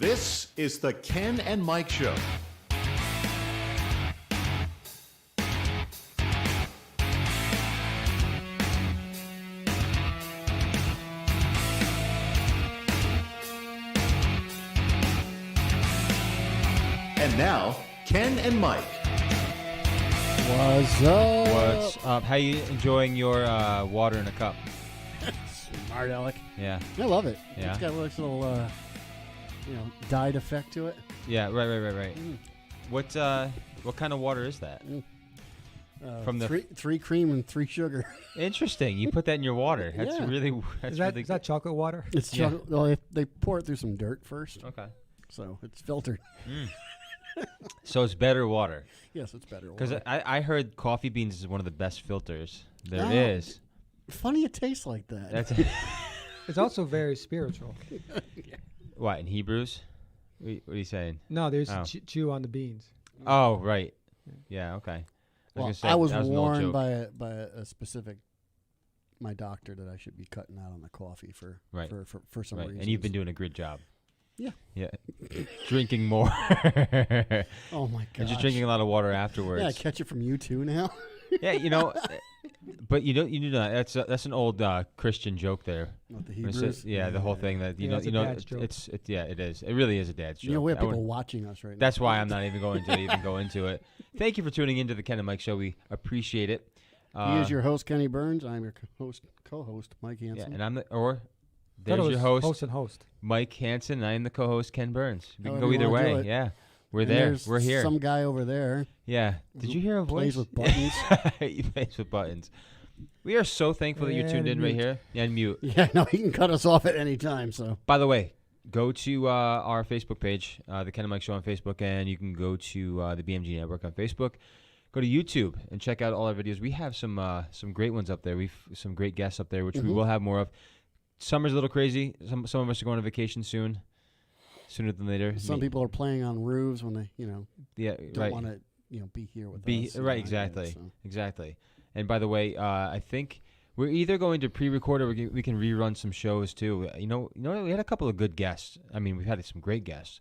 This is the Ken and Mike Show. And now, Ken and Mike. What's up? What's up? How you enjoying your water in a cup? Smart Alec. Yeah. I love it. Yeah. It's got a little, dyed effect to it. Yeah. Right. What kind of water is that? From the three cream and 3 sugar. Interesting. You put that in your water. That's Yeah. really. That's Is that chocolate water? It's Yeah. chocolate. Well, they pour it through some dirt first, okay. so it's filtered. So it's better water. Yes, it's better. Because I heard coffee beans is one of the best filters there Oh. is. Funny it tastes like that. That's It's also very spiritual. what in Hebrews. What are you saying? No, there's Oh. chew on the beans. Oh, right. Yeah. Okay. Well, gonna say, I was that was an old warned joke. by a specific my doctor that I should be cutting out on the coffee for Right. for some Right. reason. And you've been doing a good job. Yeah. Yeah. Drinking more. Oh my god. And just drinking a lot of water afterwards. Yeah, I catch it from you too now. Yeah, but you do that. That's an old Christian joke there. With the When it Hebrews. says- yeah, the whole thing that Yeah, it's a dad's joke. it is. It really is a dad's joke. You know, we have I people wouldn't- watching us right now. That's why I'm not even going to even go into it. Thank you for tuning into the Ken and Mike Show. We appreciate it. He is your host, Kenny Burns. I'm your co-host, Mike yeah, Hansen. and I'm there's Thought it your was host, Host and host. Mike Hansen. And I am the co-host, Ken Burns. We can However go you either wanna do way. it. Yeah, we're And there. there's We're here. Some guy over there Yeah. Did you hear a voice? plays with buttons. He plays with buttons. We are so thankful that you're tuned in And right mute. here. Yeah, and mute. Yeah, no, he can cut us off at any time. So By the way, go to our Facebook page, the Ken and Mike Show on Facebook, and you can go to the BMG Network on Facebook. Go to YouTube and check out all our videos. We have some great ones up there. We've some great guests up there, which we will have more of. Summer's a little crazy. Some of us are going on vacation sooner than later. some people are playing on roofs when they, yeah, don't right. want to, be here with Be us. right, exactly. And by the way, I think we're either going to pre-record or we can rerun some shows too. We had a couple of good guests. I mean, we've had some great guests,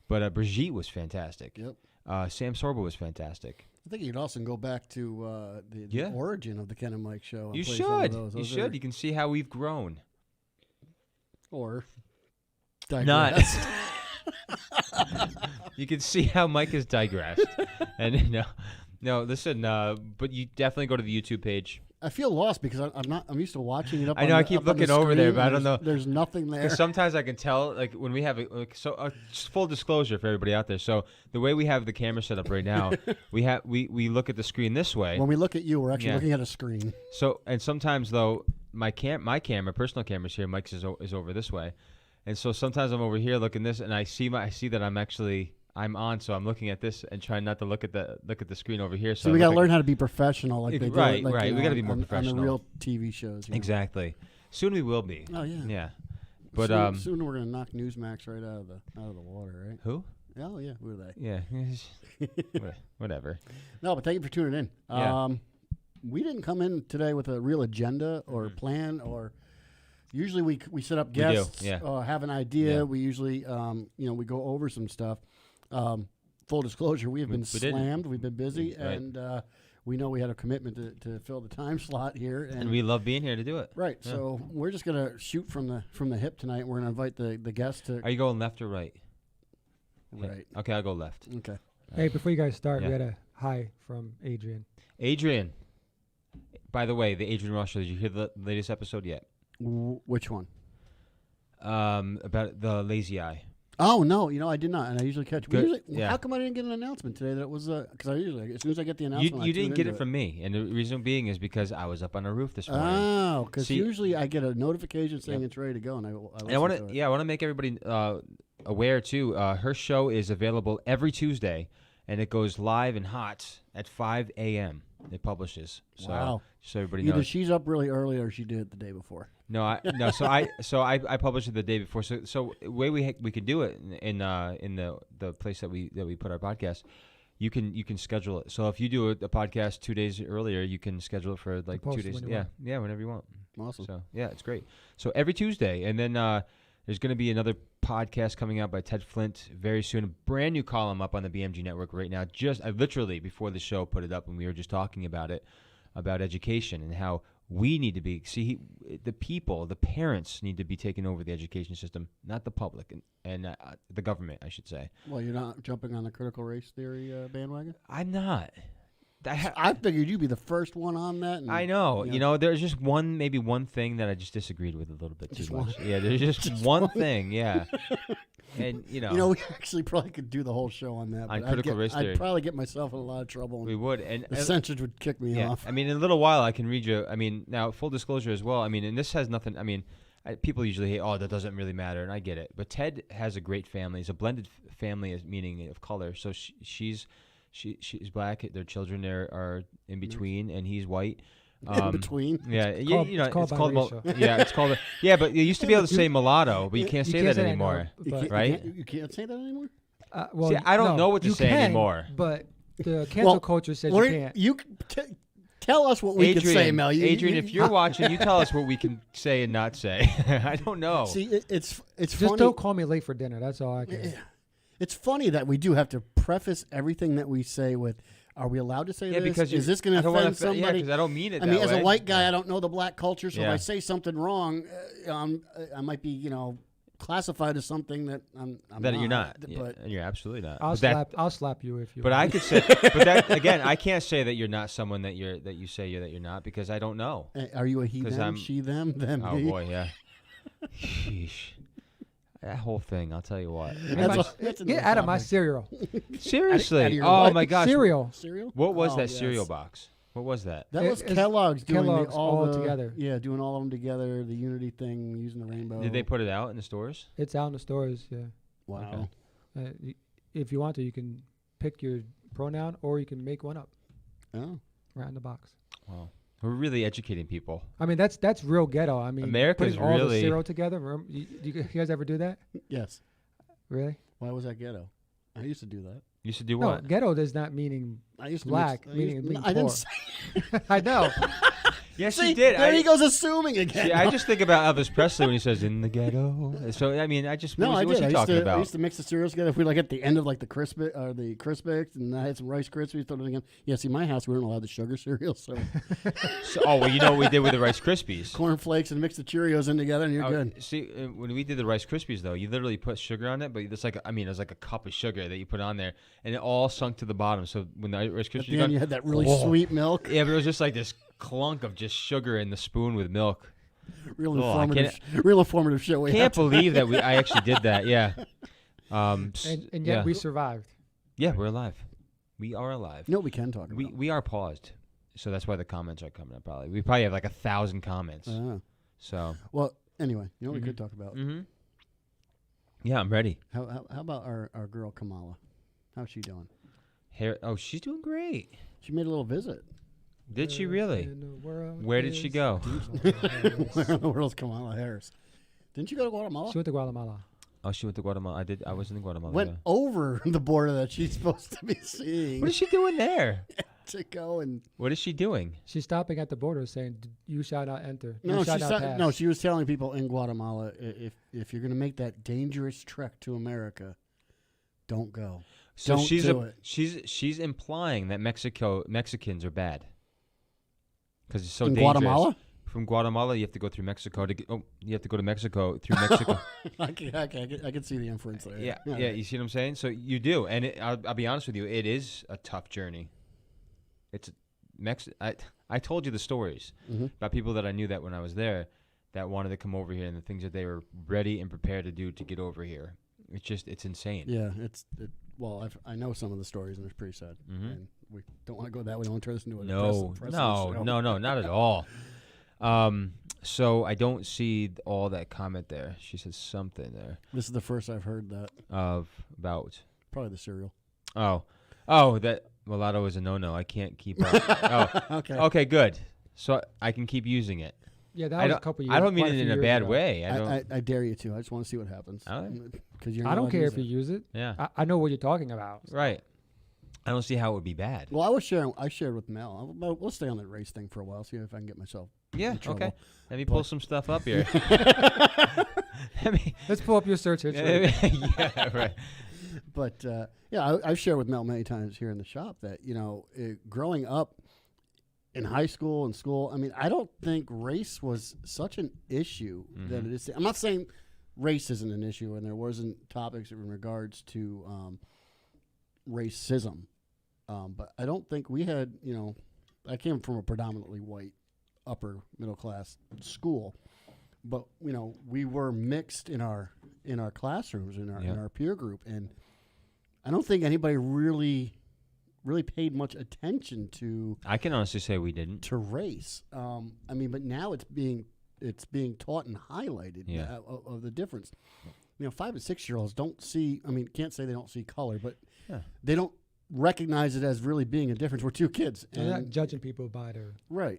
but Brigitte was fantastic. Yep. Sam Sorbo was fantastic. I think you'd also go back to the Yeah. origin of the Ken and Mike Show. and You play some of should. those. You Those should. are- You can see how we've grown. Or Not. digress. You can see how Mike has digressed. And no, listen. But you definitely go to the YouTube page. I feel lost because I'm used to watching it up. I know, on I the- keep up on the looking over there, screen. but I don't know. There's nothing there. Because sometimes I can tell, like when we have just full disclosure for everybody out there. So the way we have the camera set up right now, we look at the screen this way. When we look at you, we're actually Yeah. looking at a screen. So and sometimes though my camera, personal camera's here. Mike's is over this way, and so sometimes I'm over here looking this, and I see that I'm on, so I'm looking at this and trying not to look at the screen over here. So I we look got to like- learn how to be professional, like they do. Right, like, right. We gotta be more on professional. the real TV shows. Exactly. Soon we will be. Oh yeah. Yeah. But soon we're gonna knock Newsmax right out of the water, right? who? Oh yeah, who are they? Yeah. Whatever. No, but thank you for tuning in. Yeah. We didn't come in today with a real agenda or plan or. Usually we set up do, guests, yeah. Have an idea. Yeah. We usually we go over some stuff. Full disclosure, we have been we didn't. slammed. We've been busy, Right. and we know we had a commitment to fill the time slot here. And we love being here to do it. right, Yeah. so we're just gonna shoot from the hip tonight. We're gonna invite the guests to Are you going left or right? right. Okay, I'll go left. Okay. Hey, before you guys start, Yeah. we had a hi from Adrian. Adrian. By the way, the Adrian Ross show. Did you hear the latest episode yet? Which one? About the lazy eye. Oh no, I did not, and I usually catch. Good, yeah. How come I didn't get an announcement today that it was? Because I usually, as soon as I get the announcement, You I tune didn't get into it from me, and the reason being is because I was up on a roof this morning. Oh, because See- usually I get a notification saying Yep. it's ready to go, and I And I listen want to it. to, I want to make everybody aware too. Her show is available every Tuesday, and it goes live and hot at 5 a.m. It publishes. So, Wow. So everybody Either knows. she's up really early or she did it the day before. No. So I published it the day before. So the way we could do it in the place that we put our podcast, you can schedule it. So if you do a podcast 2 days earlier, you can schedule it for like Post 2 days. when you Yeah, want. yeah, whenever you want. Awesome. So yeah, it's great. So every Tuesday, and then There's going to be another podcast coming out by Ted Flint very soon. A brand new column up on the BMG Network right now. I literally, before the show, put it up when we were just talking about it, about education and how we need to be. See, the people, the parents need to be taking over the education system, not the public and the government, I should say. Well, you're not jumping on the critical race theory bandwagon? I'm not. I figured you'd be the first one on that. And, I know. yeah. You know, there's just maybe one thing that I just disagreed with a little bit Just too much. one? Yeah, there's just, one thing. Yeah. And, You know, we actually probably could do the whole show on that. On but critical race theory. I'd probably get myself in a lot of trouble. we And would. And the censors would kick me yeah, off. I mean, in a little while, I can read you. I mean, now, full disclosure as well. I mean, and this has nothing. I mean, people usually hate, that doesn't really matter, and I get it. But Ted has a great family. It's a blended family, meaning of color. So she's black. Their children are in between, and he's white. In between. Yeah, it's called biracial. yeah, it's called. Yeah, but you used to be able to say mulatto, but you can't say that no, anymore. but- right? You can't say that anymore? Well, See, I don't no, know what to you say can, anymore. But the cancel culture says you can't. Tell us what we can say, Mel. Adrian, if you're watching, you tell us what we can say and not say. I don't know. See, it's Just funny. don't call me late for dinner. That's all I can. It's funny that we do have to preface everything that we say with, "Are we allowed to say Yeah, this? because is this going to offend Yeah, somebody?" because I don't mean it. I mean, that as a way. white guy, I don't know the black culture, so if Yeah. I say something wrong, I might be, classified as something that I'm that not. you're not. But Yeah, you're absolutely not. I'll But I'll slap you if you. But want. I could say, but that again, I can't say that you're not someone that you say that you're not because I don't know. Are you a he, 'Cause them, I'm- she, them, them, Oh he? boy, yeah. Sheesh. That whole thing, I'll tell you what. That's Get another out of my topic. cereal. Seriously. Out of your Oh what? my gosh. Cereal. Cereal? What was Oh, that yes. cereal box? What was that? That was It's Kellogg's doing Kellogg's all all the, together. Yeah, doing all of them together. The Unity thing, using the rainbow. Did they put it out in the stores? It's out in the stores. Yeah. Wow. If you want to, you can pick your pronoun, or you can make one up Oh. right in the box. Wow. We're really educating people. I mean, that's real ghetto. I mean, America's putting all really- the cereal together. Remember, you guys ever do that? Yes. Really? Why was that ghetto? I used to do that. You should do No, what? ghetto does not meaning I used to black, mix, meaning being I didn't poor. say. I know. Yes, See, you did. there he goes assuming again. See, I just think about Elvis Presley when he says "in the ghetto." So I mean, I just No, I what's did. he talking I about? used to mix the cereals together. If we like at the end of like the Crispix, and I had some Rice Krispies, throw it again. Yeah, see, my house we weren't allowed the sugar cereal, so Well, you know what we did with the Rice Krispies. corn flakes and mix the Cheerios in together, and you're Oh, good. See, when we did the Rice Krispies, though, you literally put sugar on it, but it's like it was like a cup of sugar that you put on there, and it all sunk to the bottom. So when the Rice At Krispies the gone, end, you had that really Oh. sweet milk. yeah, but it was just like this clunk of just sugar in the spoon with milk. Real Oh, I informative show. We Can't have. believe that I actually did that. Yeah. And yet yeah. we survived. Yeah, we're alive. We are alive. No, we can talk about. We are paused, so that's why the comments are coming up. Probably we probably have like 1,000 comments. So. Well, anyway, you know what we Mhm. could talk about? Mm-hmm. Yeah, I'm ready. How about our girl Kamala? How's she doing? She's doing great. She made a little visit. Did she really? In the world Where did she is go? Where in the world's Kamala Harris? Didn't you go to Guatemala? She went to Guatemala. Oh, she went to Guatemala. I was in Guatemala. Went yeah. over the border that she's supposed to be seeing What is she doing there? to go and. What is she doing? She's stopping at the border saying, "You shall not enter. No, you shall not pass." she was telling people in Guatemala if you're going to make that dangerous trek to America, don't go. So Don't do it. she's implying that Mexicans are bad because it's so In dangerous. Guatemala? From Guatemala, you have to go through Mexico you have to go to Mexico through Mexico. I can see the inference there. yeah. You see what I'm saying? So you do, and I'll be honest with you, it is a tough journey. It's I told you the stories about people that I knew that when I was there that wanted to come over here and the things that they were ready and prepared to do to get over here. It's insane. Yeah, well, I know some of the stories and it's pretty sad. And we don't want to go that way. We don't want to turn this into a No, depressing show. not at all. So I don't see all that comment there. She said something there This is the first I've heard that. about. Probably the cereal. Oh, that mulatto is a no-no. I can't keep up. Okay, good. So I can keep using it. Yeah, that was a couple years. I don't mean quite it a in few a years bad ago. way. I don't. I dare you to. I just want to see what happens. All right. Because I don't care if you use it. Yeah. I know what you're talking about. Right. I don't see how it would be bad. Well, I shared with Mel. We'll stay on that race thing for a while. See if I can get myself. Yeah. in trouble. Okay. Let me pull some stuff up here. I mean, Let's pull up your search history. yeah, right. But I've shared with Mel many times here in the shop that growing up in high school and school, I mean, I don't think race was such an issue that it is. I'm not saying race isn't an issue, and there wasn't topics in regards to racism, but I don't think we had. I came from a predominantly white, upper middle class school, but we were mixed in our classrooms in our peer group, and I don't think anybody really paid much attention to. I can honestly say we didn't. To race. I mean, but now it's being taught and highlighted of the difference. 5 and 6 year olds don't see. I mean, can't say they don't see color, but they don't recognize it as really being a difference. We're two kids. They're not judging people by their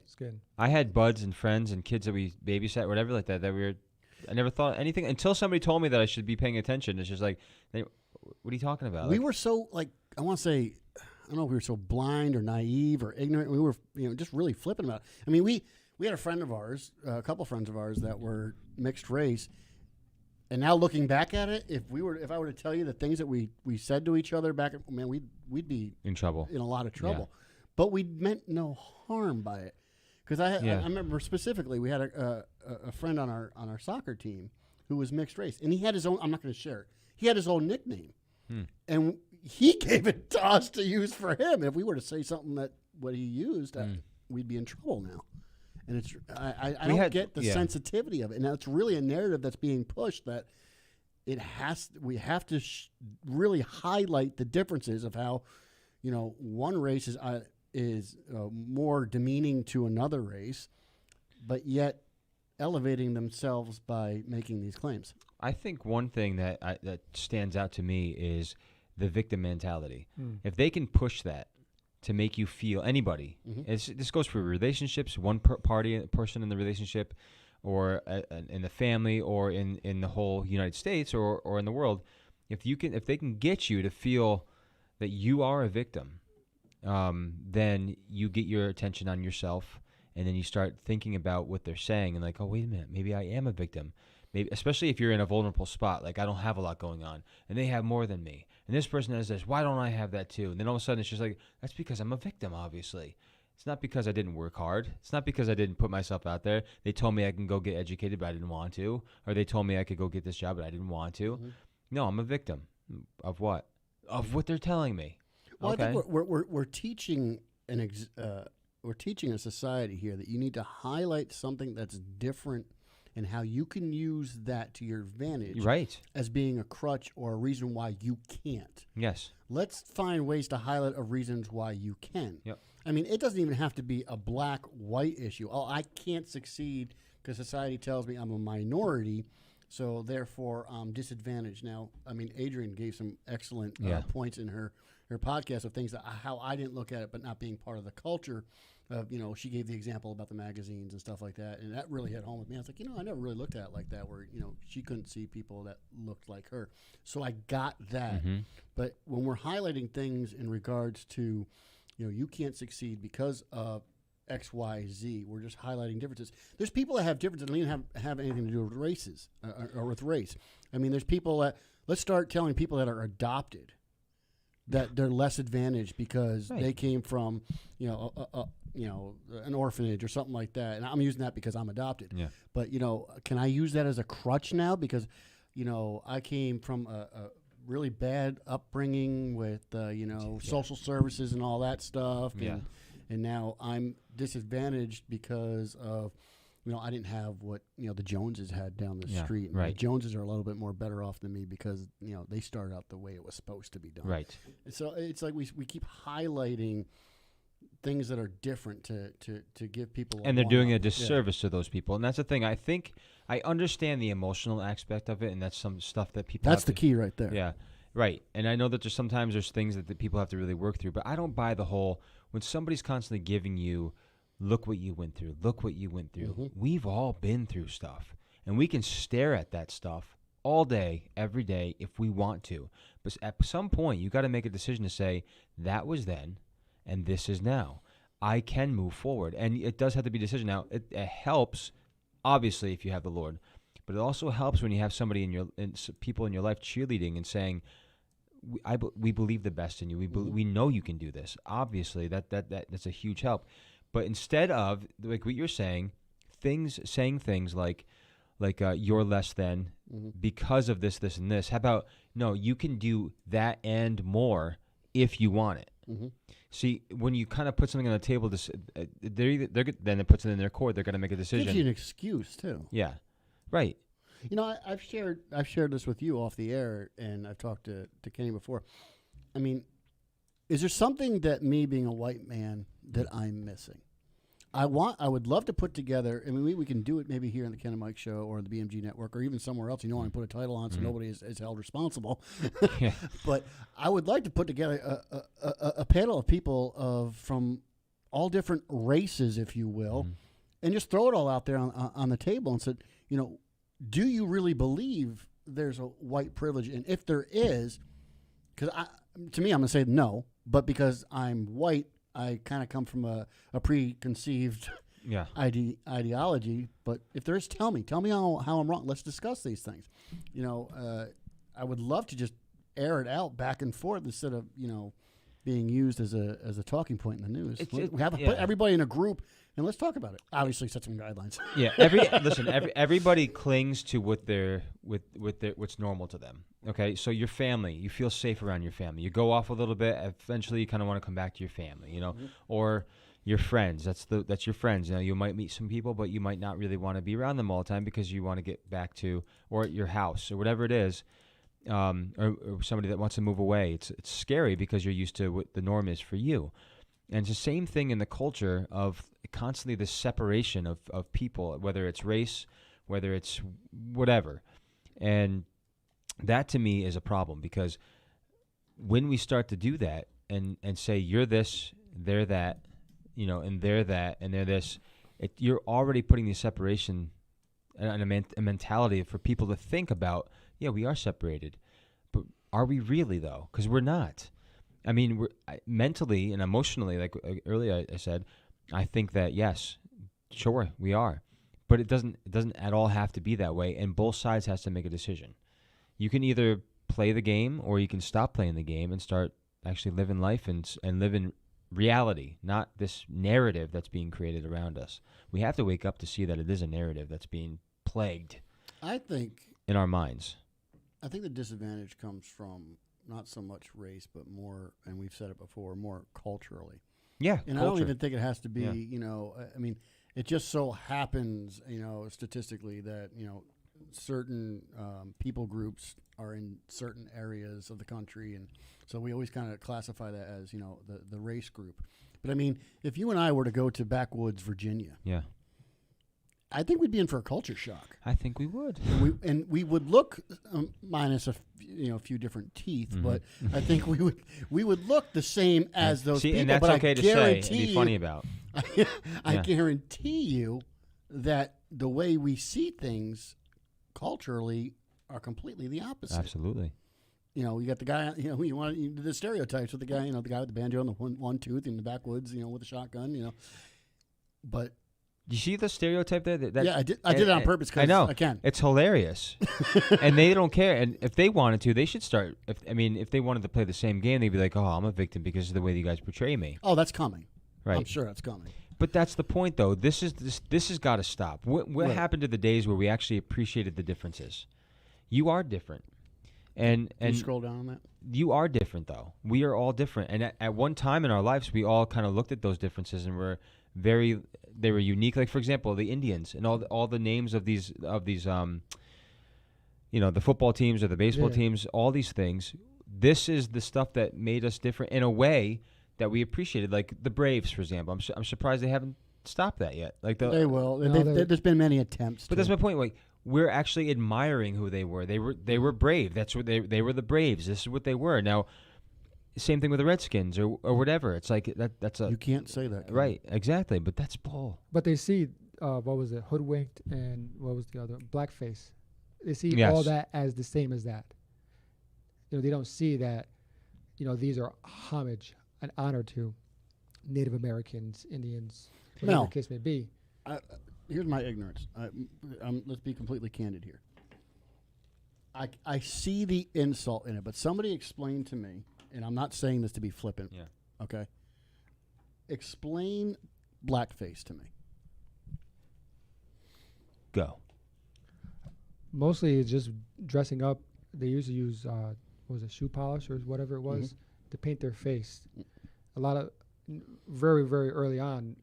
skin. I had buds and friends and kids that we babysat, whatever like that. I never thought anything until somebody told me that I should be paying attention. It's just like, what are you talking about? We were so I want to say. I don't know if we were so blind or naive or ignorant. We were, just really flippant about it. I mean, we had a friend of ours, a couple friends of ours that were mixed race, and now looking back at it, if I were to tell you the things that we said to each other back, we'd be in trouble, in a lot of trouble. But we meant no harm by it, because I remember specifically we had a friend on our soccer team who was mixed race, and he had his own. I'm not going to share it. He had his own nickname, and he gave it to us to use for him. If we were to say something that what he used, we'd be in trouble now. And it's I don't get the sensitivity of it. And it's really a narrative that's being pushed that we have to really highlight the differences of how one race is more demeaning to another race, but yet elevating themselves by making these claims. I think one thing that stands out to me is the victim mentality. If they can push that to make you feel, anybody, this goes for relationships, one person in the relationship, or in the family, or in the whole United States, or in the world, if they can get you to feel that you are a victim, then you get your attention on yourself, and then you start thinking about what they're saying, and like, oh, wait a minute, maybe I am a victim. Maybe, especially if you're in a vulnerable spot, like I don't have a lot going on, and they have more than me, and this person has this. Why don't I have that too? And then all of a sudden, it's just like, that's because I'm a victim. Obviously, it's not because I didn't work hard. It's not because I didn't put myself out there. They told me I can go get educated, but I didn't want to, or they told me I could go get this job, but I didn't want to. No, I'm a victim of what? Of what they're telling me. Well, I think we're teaching we're teaching a society here that you need to highlight something that's different, and how you can use that to your advantage, right, as being a crutch or a reason why you can't. Yes. Let's find ways to highlight of reasons why you can. Yep. I mean, it doesn't even have to be a black-white issue. Oh, I can't succeed because society tells me I'm a minority, so therefore I'm disadvantaged. Now, I mean, Adrienne gave some excellent points in her podcast of things that how I didn't look at it, but not being part of the culture. She gave the example about the magazines and stuff like that, and that really hit home with me. I was like, I never really looked at it like that, where she couldn't see people that looked like her. So I got that. But when we're highlighting things in regards to, you can't succeed because of X, Y, Z, we're just highlighting differences. There's people that have differences that don't even have anything to do with races or with race. I mean, there's people that, let's start telling people that are adopted that they're less advantaged because they came from, an orphanage or something like that. And I'm using that because I'm adopted. Yeah. But, can I use that as a crutch now? Because, I came from a really bad upbringing with, social services and all that stuff. Yeah. And now I'm disadvantaged because of, I didn't have what, the Joneses had down the street. And the Joneses are a little bit more better off than me because, they started out the way it was supposed to be done. Right. So it's like we keep highlighting things that are different to give people. And they're doing a disservice to those people. And that's the thing. I think I understand the emotional aspect of it, and that's some stuff that people That's the key right there. Yeah. Right. And I know that there's things that the people have to really work through, but I don't buy the whole, when somebody's constantly giving you, look what you went through, look what you went through. We've all been through stuff, and we can stare at that stuff all day, every day, if we want to. But at some point, you got to make a decision to say, that was then, and this is now. I can move forward. And it does have to be a decision. Now, it helps, obviously, if you have the Lord. But it also helps when you have somebody people in your life cheerleading and saying, we believe the best in you. We know you can do this. Obviously, that's a huge help. But instead of like what you're saying things like you're less than because of this, and this. How about no? You can do that and more if you want it. See, when you kind of put something on the table, then it puts it in their court. They're going to make a decision. Gives you an excuse too. Yeah, right. You know, I've shared this with you off the air, and I've talked to Kenny before. I mean, is there something that me being a white man that I'm missing? I would love to put together. I mean, we can do it maybe here in the Ken and Mike Show or the BMG Network or even somewhere else. You know, I can put a title on so nobody is held responsible. Yeah. But I would like to put together a panel of people from all different races, if you will, and just throw it all out there on the table and said, you know, do you really believe there's a white privilege? And if there is, because to me, I'm going to say no, but because I'm white, I kind of come from a preconceived ideology. But if there is, tell me how I'm wrong. Let's discuss these things. You know, I would love to just air it out back and forth instead of, you know, being used as a talking point in the news. We have to put everybody in a group and let's talk about it. Obviously, set some guidelines. Yeah. Everybody clings to what's normal to them. Okay. So your family, you feel safe around your family. You go off a little bit. Eventually, you kind of want to come back to your family. You know, or your friends. That's your friends. You know, you might meet some people, but you might not really want to be around them all the time because you want to get back to or at your house or whatever it is. Or somebody that wants to move away. It's scary because you're used to what the norm is for you. And it's the same thing in the culture of constantly this separation of people, whether it's race, whether it's whatever. And that to me is a problem because when we start to do that and say you're this, they're that, you know, and they're that, and they're this, you're already putting the separation and a mentality for people to think about, yeah, we are separated. But are we really, though? Because we're not. I mean, we're mentally and emotionally, like earlier I said, I think that, yes, sure, we are. But it doesn't at all have to be that way, and both sides has to make a decision. You can either play the game or you can stop playing the game and start actually living life and live in reality, not this narrative that's being created around us. We have to wake up to see that it is a narrative that's being plagued in our minds. I think the disadvantage comes from not so much race, but more, and we've said it before, more culturally. Yeah, and culture. I don't even think it has to be, you know, I mean, it just so happens, you know, statistically that, you know, certain people groups are in certain areas of the country, and so we always kind of classify that as, you know, the race group. But I mean, if you and I were to go to backwoods Virginia, I think we'd be in for a culture shock. I think we would, and we would look minus a few different teeth, but I think we would look the same as those people. And that's but okay to say and be funny about. I guarantee you that the way we see things culturally are completely the opposite. Absolutely. You know, you got the guy. You know, you want the stereotypes with the guy. You know, the guy with the banjo and the one tooth in the backwoods. You know, with a shotgun. You know, but. You see the stereotype there? Yeah, I did it on purpose because I know. I can. It's hilarious. And they don't care. And if they wanted to, they should start. If they wanted to play the same game, they'd be like, oh, I'm a victim because of the way you guys portray me. Oh, that's coming. Right. I'm sure that's coming. But that's the point, though. This has got to stop. What happened to the days where we actually appreciated the differences? You are different. And Can you scroll down on that? You are different, though. We are all different. And at one time in our lives, we all kind of looked at those differences and they were unique. Like, for example, the Indians and all the names of these you know, the football teams or the baseball teams, all these things. This is the stuff that made us different in a way that we appreciated. Like the Braves, for example. I'm surprised they haven't stopped that yet. Like they will. There's been many attempts. But that's my point. Like, we're actually admiring who they were. They were brave. That's what they were. The Braves. This is what they were. Now, same thing with the Redskins or whatever. It's like that's a. You can't say that. Right. Exactly. But that's bull. But they see what was it? Hoodwinked and what was the other? Blackface. They see all that as the same as that. You know, they don't see that. You know, these are homage and honor to Native Americans, Indians, whatever the case may be. Here's my ignorance. Let's be completely candid here. I see the insult in it, but somebody explain to me, and I'm not saying this to be flippant. Yeah. Okay. Explain blackface to me. Go. Mostly it's just dressing up. They used to use what was it, shoe polish or whatever it was to paint their face. A lot of very, very early on,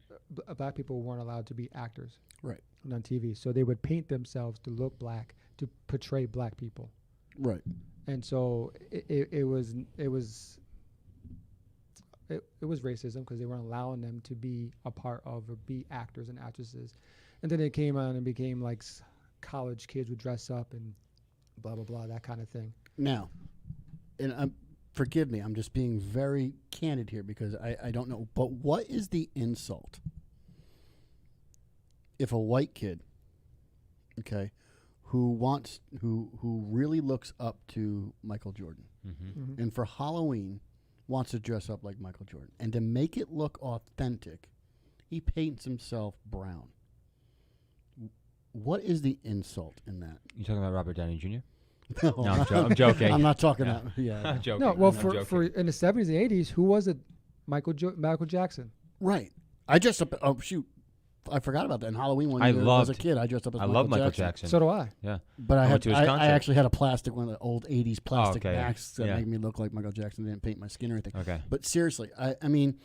black people weren't allowed to be actors. Right. On TV, so they would paint themselves to look black to portray black people. Right. And so it was racism because they weren't allowing them to be a part of or be actors and actresses. And then it came on and became like college kids would dress up and blah blah blah, that kind of thing. Now, and forgive me, I'm just being very candid here because I don't know. But what is the insult? If a white kid, okay, who really looks up to Michael Jordan, and for Halloween wants to dress up like Michael Jordan, and to make it look authentic, he paints himself brown. What is the insult in that? You talking about Robert Downey Jr.? No, I'm joking. I'm not talking Yeah. about. Yeah. I'm joking. No, well, I'm for joking. in the 70s and 80s, who was it? Michael Jackson. Right. I dressed up. Oh shoot, I forgot about that. In Halloween when I I was a loved- kid, I dressed up as I Michael love Michael Jackson. Jackson. So do I. Yeah. But I went to his concert. I actually had a plastic one of the old '80s plastic okay. masks that Yeah. made me look like Michael Jackson. They didn't paint my skin or anything. Okay. But seriously, I mean,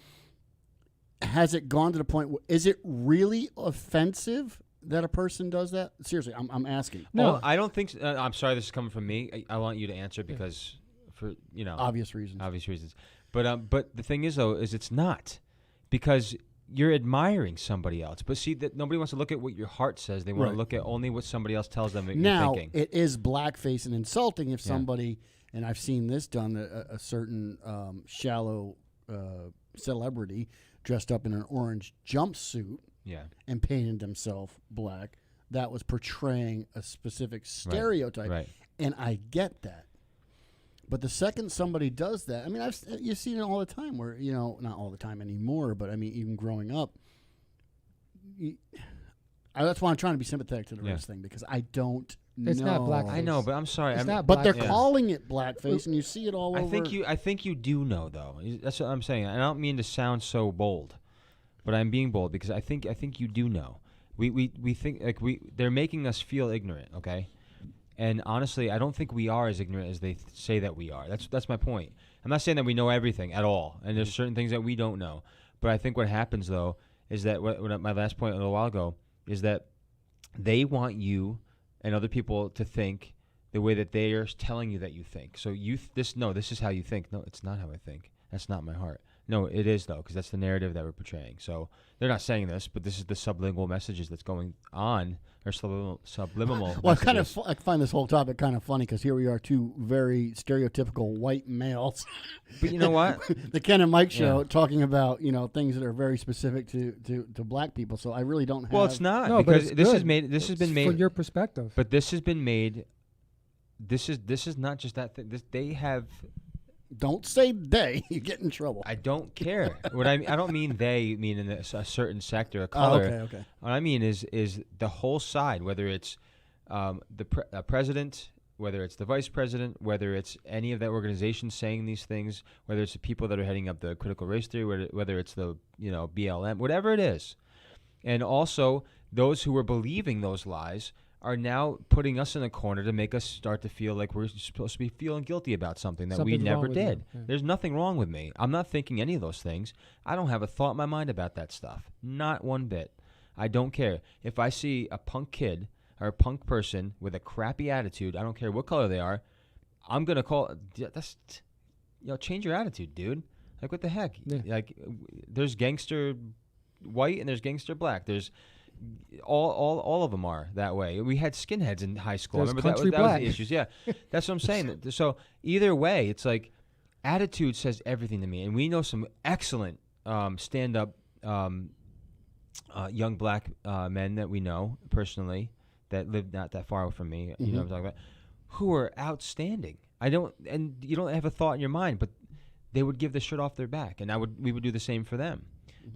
has it gone to the point? Is it really offensive that a person does that? Seriously, I'm asking. No. Oh, I don't think. I'm sorry. This is coming from me. I want you to answer because, for Obvious reasons. obvious reasons. But the thing is though, is it's not, because you're admiring somebody else. But see, that nobody wants to look at what your heart says. They want Right. to look at only what somebody else tells them that Now, you're thinking. it is blackface and insulting if Yeah. somebody, and I've seen this done, a certain shallow celebrity dressed up in an orange jumpsuit Yeah. and painted himself black, that was portraying a specific stereotype. Right. And I get that. But the second somebody does that, I mean, you've seen it all the time where, not all the time anymore, but I mean, even growing up, that's why I'm trying to be sympathetic to the Yeah. race thing because I don't It's know. not blackface. I know, but I'm sorry. It's not But they're blackface. calling it blackface, and you see it all I over. think you do know though. That's what I'm saying. I don't mean to sound so bold, but I'm being bold because I think you do know. We think like they're making us feel ignorant, okay? And honestly, I don't think we are as ignorant as they say that we are. That's my point. I'm not saying that we know everything at all, and there's certain things that we don't know. But I think what happens though is that my last point a little while ago is that they want you and other people to think the way that they are telling you that you think. So this is how you think. No, it's not how I think. That's not my heart. No, it is though, because that's the narrative that we're portraying. So they're not saying this, but this is the sublingual messages that's going on, or subliminal. Well, messages. I find this whole topic kind of funny because here we are, two very stereotypical white males. But you know what? The Ken and Mike show Yeah. talking about things that are very specific to black people. So I really don't have. Well, it's not No, but because it's this good. is made. This has been From made. your perspective. But this has been made. This is not just that thing. They have. Don't say they. You get in trouble. I don't care. I don't mean they mean in a certain sector, a color. Okay. What I mean is the whole side, whether it's the president, whether it's the vice president, whether it's any of that organization saying these things, whether it's the people that are heading up the critical race theory, whether it's the BLM, whatever it is, and also those who are believing those lies are now putting us in a corner to make us start to feel like we're supposed to be feeling guilty about something that we Something's wrong never with you. did. Yeah. There's nothing wrong with me. I'm not thinking any of those things. I don't have a thought in my mind about that stuff. Not one bit. I don't care. If I see a punk kid or a punk person with a crappy attitude, I don't care what color they are, I'm going to call that's change your attitude, dude. Like what the heck? Yeah. Like there's gangster white and there's gangster black. There's all of them are that way. We had skinheads in high school. There's Remember that country was black. the issues. Yeah, that's what I'm saying. So either way, it's like attitude says everything to me. And we know some excellent stand-up young black men that we know personally that live not that far from me. You know what I'm talking about? Who are outstanding. And you don't have a thought in your mind, but they would give the shirt off their back, and we would do the same for them.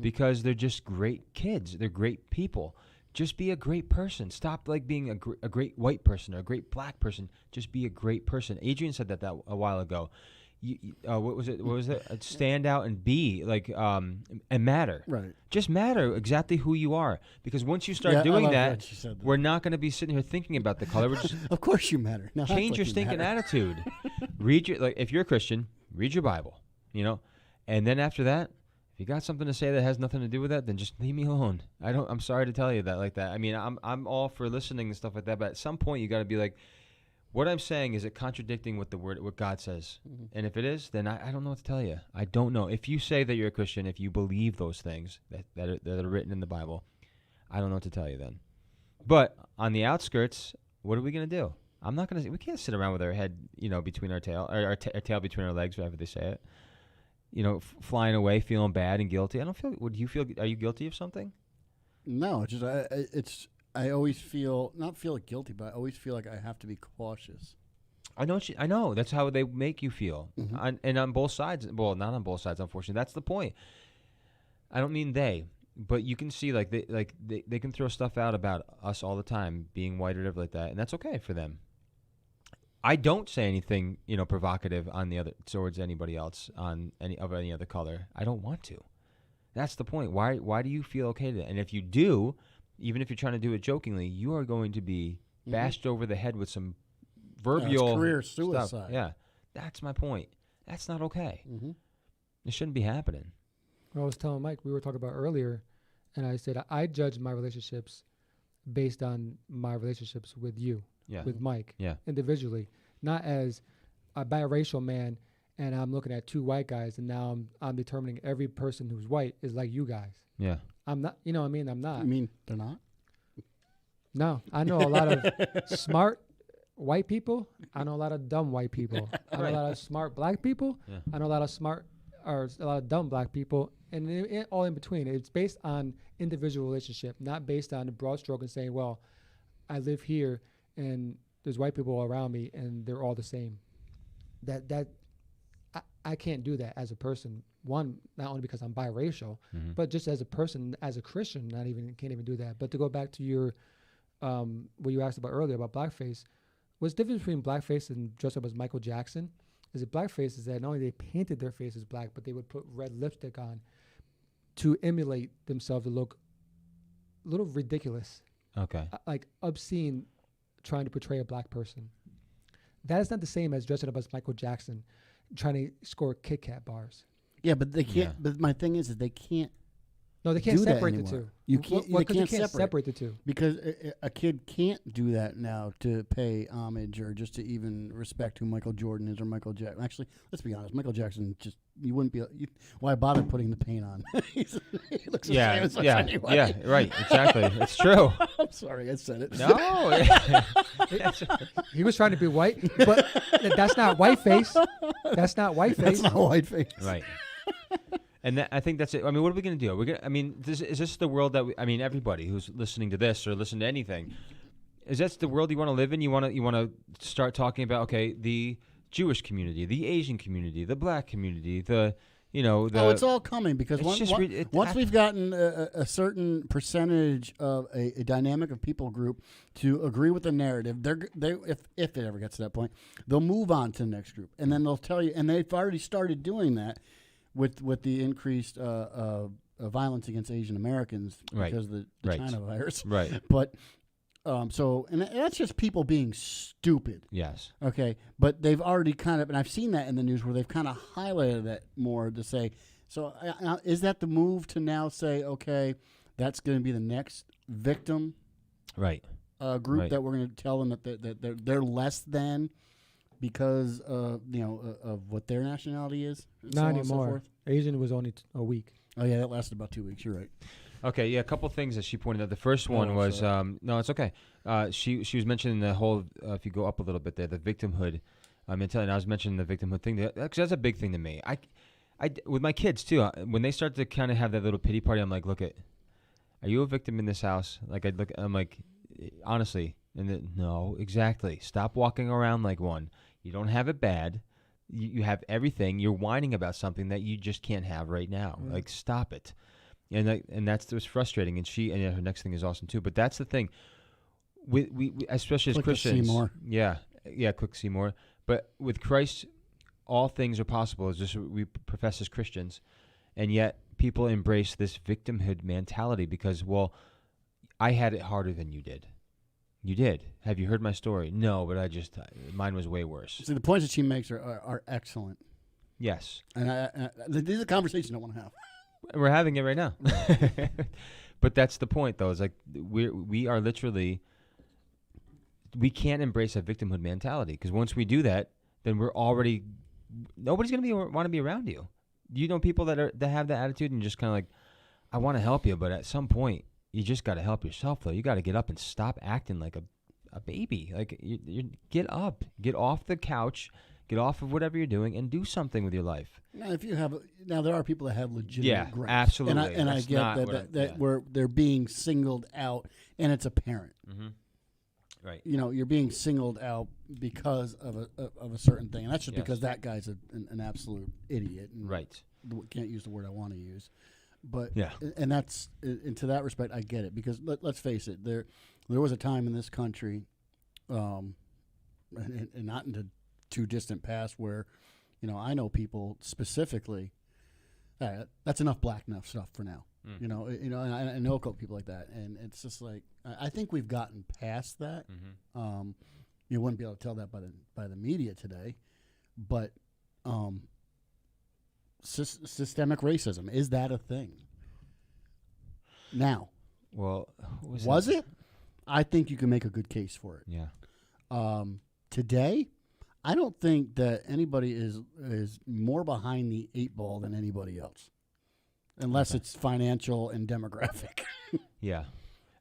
Because they're just great kids. They're great people. Just be a great person. Stop like being a great white person or a great black person. Just be a great person. Adrian said that a while ago. What was it? Stand out and be like and matter. Right. Just matter exactly who you are. Because once you Yeah, start I doing love that, she said that. we're not going to be sitting here thinking about the color. We're just Of course you matter. No, change that's your like you stinking matter. attitude. Read your if you're a Christian, read your Bible. And then after that, if you got something to say that has nothing to do with that, then just leave me alone. I'm sorry to tell you that like that. I mean, I'm all for listening and stuff like that, but at some point you got to be like, what I'm saying, is it contradicting what what God says? Mm-hmm. And if it is, then I don't know what to tell you. I don't know. If you say that you're a Christian, if you believe those things that are written in the Bible, I don't know what to tell you then. But on the outskirts, what are we going to do? We can't sit around with our head, between our tail, or our tail between our legs, whatever they say it. Flying away, feeling bad and guilty. I don't feel. Would you feel? Are you guilty of something? No, it's just I always not feel guilty, but I always feel like I have to be cautious. I know. That's how they make you feel, and on both sides. Well, not on both sides, unfortunately. That's the point. I don't mean they, but you can see they can throw stuff out about us all the time, being white or whatever like that, and that's okay for them. I don't say anything, provocative towards anybody else on any other color. I don't want to. That's the point. Why do you feel okay to that? And if you do, even if you're trying to do it jokingly, you are going to be bashed over the head with some verbal it's career stuff. suicide. Yeah, that's my point. That's not okay. Mm-hmm. It shouldn't be happening. I was telling Mike, we were talking about earlier, and I said I judge my relationships based on my relationships with you, with Mike, individually, not as a biracial man, and I'm looking at two white guys, and now I'm determining every person who's white is like you guys. Yeah. I'm not, you know what I mean? I'm not. You mean they're not? No, I know a lot of smart white people. I know a lot of dumb white people. I know a lot of smart black people. Yeah. I know a lot of dumb black people, and all in between. It's based on individual relationship, not based on the broad stroke and saying, well, I live here and there's white people all around me and they're all the same. I can't do that as a person. One, not only because I'm biracial, but just as a person, as a Christian, can't even do that. But to go back to your what you asked about earlier about blackface, what's the difference between blackface and dress up as Michael Jackson? Is that blackface is that not only they painted their faces black, but they would put red lipstick on to emulate themselves to look a little ridiculous, Okay. like obscene, trying to portray a black person. That is not the same as dressing up as Michael Jackson, trying to score Kit Kat bars. Yeah, but they can't. Yeah. But my thing is they can't. No, they can't do that separate the anymore. two. You can't. Well, You 'cause can't separate the two. because a kid can't do that now to pay homage or just to even respect who Michael Jordan is or Michael Jackson. Actually, let's be honest. Michael Jackson you wouldn't be. Why bother putting the paint on? He looks the same as us anyway. Yeah, right, exactly. It's true. I'm sorry, I said it. No. He was trying to be white, but that's not white face. That's not white face. That's not white face. Right. And I think that's it. I mean, what are we going to do? Is this the world that everybody who's listening to this or listen to anything, is that the world you want to live in? You want to start talking about, the Jewish community, the Asian community, the black community, it's all coming because it's once we've gotten a certain percentage of a dynamic of people group to agree with the narrative, if it ever gets to that point, they'll move on to the next group, and then they'll tell you, and they've already started doing that with the increased violence against Asian Americans because of the China virus, right? But and that's just people being stupid. Yes. Okay, but they've already and I've seen that in the news where they've kind of highlighted that more to say, so is that the move to now say, okay, that's going to be the next victim, right? Group that we're going to tell them that they're less than because of what their nationality is. Not anymore. Asian was only a week. Oh yeah, that lasted about 2 weeks. You're right. Okay, yeah, a couple things that she pointed out. The first one was no, it's okay. She was mentioning the whole if you go up a little bit there, the victimhood mentality. And I was mentioning the victimhood thing because that's a big thing to me. I with my kids too. When they start to kind of have that little pity party, I'm like, look are you a victim in this house? I'm like, honestly, no, exactly. Stop walking around like one. You don't have it bad. You have everything. You're whining about something that you just can't have right now. Like, stop it. and that's what's frustrating. And her next thing is awesome too. But that's the thing. We especially as Click to see Christians, more. yeah, click to see more. But with Christ, all things are possible. It's just we profess as Christians, and yet people embrace this victimhood mentality because, well, I had it harder than you did. You did. Have you heard my story? No, but mine was way worse. See, the points that she makes are excellent. Yes. And these are conversations I want to have. We're having it right now. But that's the point, though. It's like we are literally, we can't embrace a victimhood mentality because once we do that, then we're already, nobody's going to want to be around you. You know people that have that attitude and just kind of like, I want to help you, but at some point, you just got to help yourself, though. You got to get up and stop acting like a baby. Like, you get up, get off the couch, get off of whatever you're doing, and do something with your life. Now there are people that have legitimate gripes. Absolutely. And I get that they're being singled out, and it's apparent. Mm-hmm. Right. You know, you're being singled out because of a certain thing, and that's just because that guy's an absolute idiot. And right. Can't use the word I want to use. But yeah, and that's to that respect, I get it because let's face it, there was a time in this country, and not in the too distant past, where, you know, I know people specifically. That's enough black enough stuff for now. You know, and I know a couple people like that, and it's just like I think we've gotten past that. Mm-hmm. You wouldn't be able to tell that by the media today, but. Systemic racism, is that a thing now? Well, was it? I think you can make a good case for it. Yeah. Today, I don't think that anybody is more behind the 8 ball than anybody else, unless it's financial and demographic. Yeah,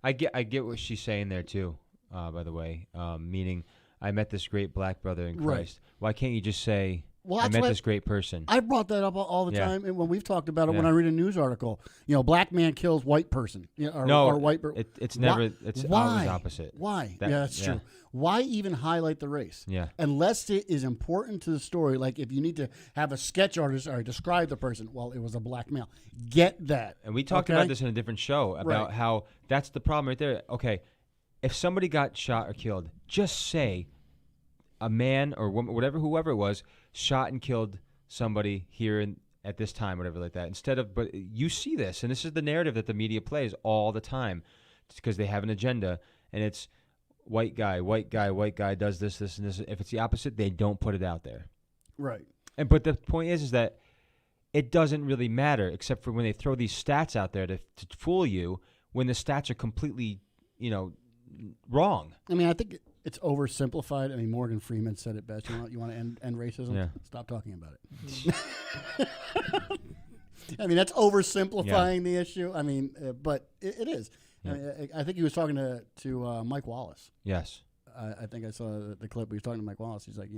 I get what she's saying there too. By the way, meaning I met this great black brother in Christ. Right. Why can't you just say? Well, I met this great person. I brought that up all the time, and when we've talked about it, when I read a news article, you know, black man kills white person, or white person. It's never. It's always opposite. Why? That's true. Why even highlight the race? Yeah. Unless it is important to the story, like if you need to have a sketch artist or describe the person, well, it was a black male. Get that. And we talked about this in a different show about how that's the problem right there. Okay, if somebody got shot or killed, just say a man or woman, whoever it was, shot and killed somebody here at this time, whatever like that. But you see this, and this is the narrative that the media plays all the time, because they have an agenda, and it's white guy does this, and this. If it's the opposite, they don't put it out there. Right. But the point is that it doesn't really matter, except for when they throw these stats out there to fool you, when the stats are completely, wrong. I mean, I think it's oversimplified. I mean, Morgan Freeman said it best. You want to end racism? Yeah. Stop talking about it. I mean, that's oversimplifying the issue. I mean, but it is. Yeah. I think he was talking to Mike Wallace. Yes. I think I saw the clip. He was talking to Mike Wallace. He's like,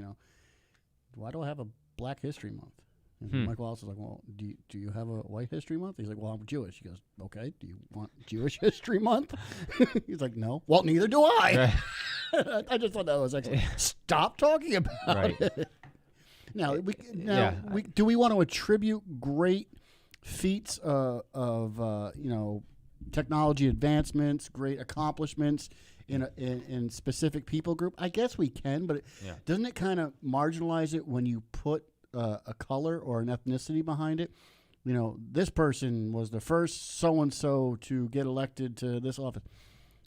why do I have a Black History Month? And Mike Wallace was like, well, do you have a White History Month? He's like, well, I'm Jewish. He goes, okay, do you want Jewish History Month? He's like, no. Well, neither do I. I just thought that was excellent. Stop talking about it. Now, do we want to attribute great feats of technology advancements, great accomplishments in specific people group? I guess we can, but doesn't it kind of marginalize it when you put a color or an ethnicity behind it? This person was the first so-and-so to get elected to this office.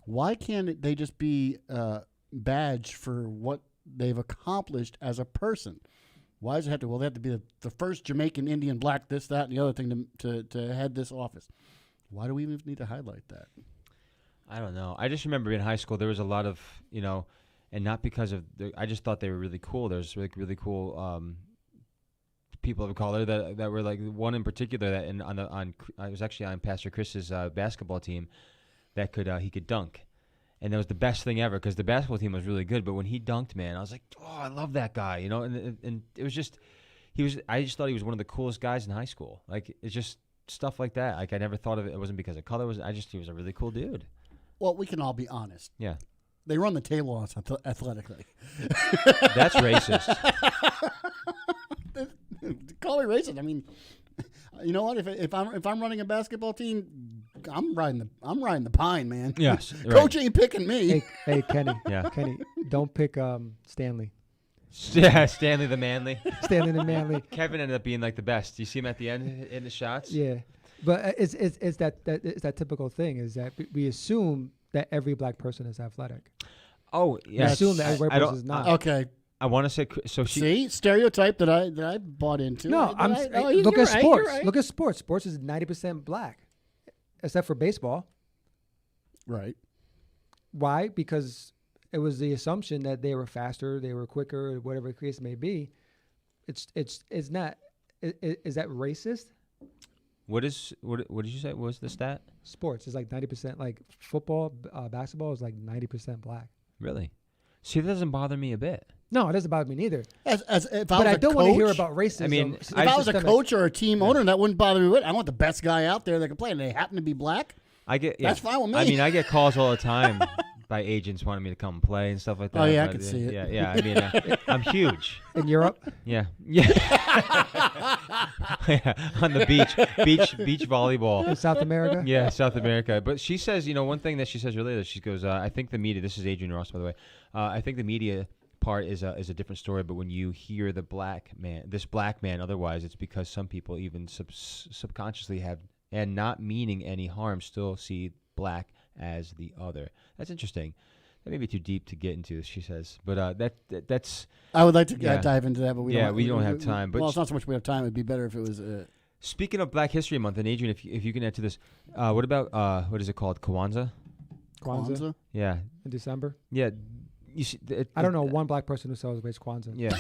Why can't they just be badged for what they've accomplished as a person? Why does it have to? Well, they have to be the first Jamaican, Indian, black, this, that, and the other thing to head this office. Why do we even need to highlight that? I don't know. I just remember in high school there was a lot of, and not because of, I just thought they were really cool. There's really cool people of color that were like one in particular that I was actually on Pastor Chris's basketball team that he could dunk. And that was the best thing ever because the basketball team was really good. But when he dunked, man, I was like, oh, I love that guy, and it was just, I just thought he was one of the coolest guys in high school. Like, it's just stuff like that. Like, I never thought of it. It wasn't because of color. He was a really cool dude. Well, we can all be honest. Yeah. They run the table on us athletically. That's racist. Call me racist. I mean, You know what? If I'm running a basketball team, I'm riding the pine, man. Yes, Coach ain't picking me. Hey, Kenny. Yeah. Kenny, don't pick Stanley. Yeah, Stanley the Manly. Stanley the Manly. Kevin ended up being like the best. You see him at the end in the shots. Yeah, but it's that typical thing is that we assume that every black person is athletic. Oh, We yeah. assume that every I black don't- person is not. Okay. I want to say so. She See, stereotype that I bought into. No, look at sports. Look at sports. Sports is 90% black, except for baseball. Right. Why? Because it was the assumption that they were faster, they were quicker, whatever the case may be. It's not. Is that racist? what did you say? What was the stat? Sports is like 90%. Like football, basketball is like 90% black. Really? See, that doesn't bother me a bit. No, it doesn't bother me neither. If I But was I a don't want to hear coach- about racism. I mean, If I was a systemic- coach or a team owner, that wouldn't bother me. I want the best guy out there that can play, and they happen to be black. I get That's fine with me. I mean, I get calls all the time by agents wanting me to come play and stuff like that. Oh, yeah, I but, could see it. Yeah. I mean, I'm huge. in Europe. Yeah. Yeah. On the beach volleyball. In South America. Yeah, South America. But she says, one thing that she says earlier, she goes, I think the media, this is Adrian Ross, by the way, I think the media part is a different story, but when you hear this black man, otherwise, it's because some people even subconsciously have, and not meaning any harm, still see black as the other. That's interesting. That may be too deep to get into, she says. But that's... I would like to Yeah. dive into that, but we don't have time. But well, it's not so much we have time. It'd be better if it was. speaking of Black History Month, and Adrian, if you can add to this, what about, what is it called, Kwanzaa? Kwanzaa Yeah. in December. Yeah. You see, I don't know one black person who celebrates Kwanzaa. Yeah.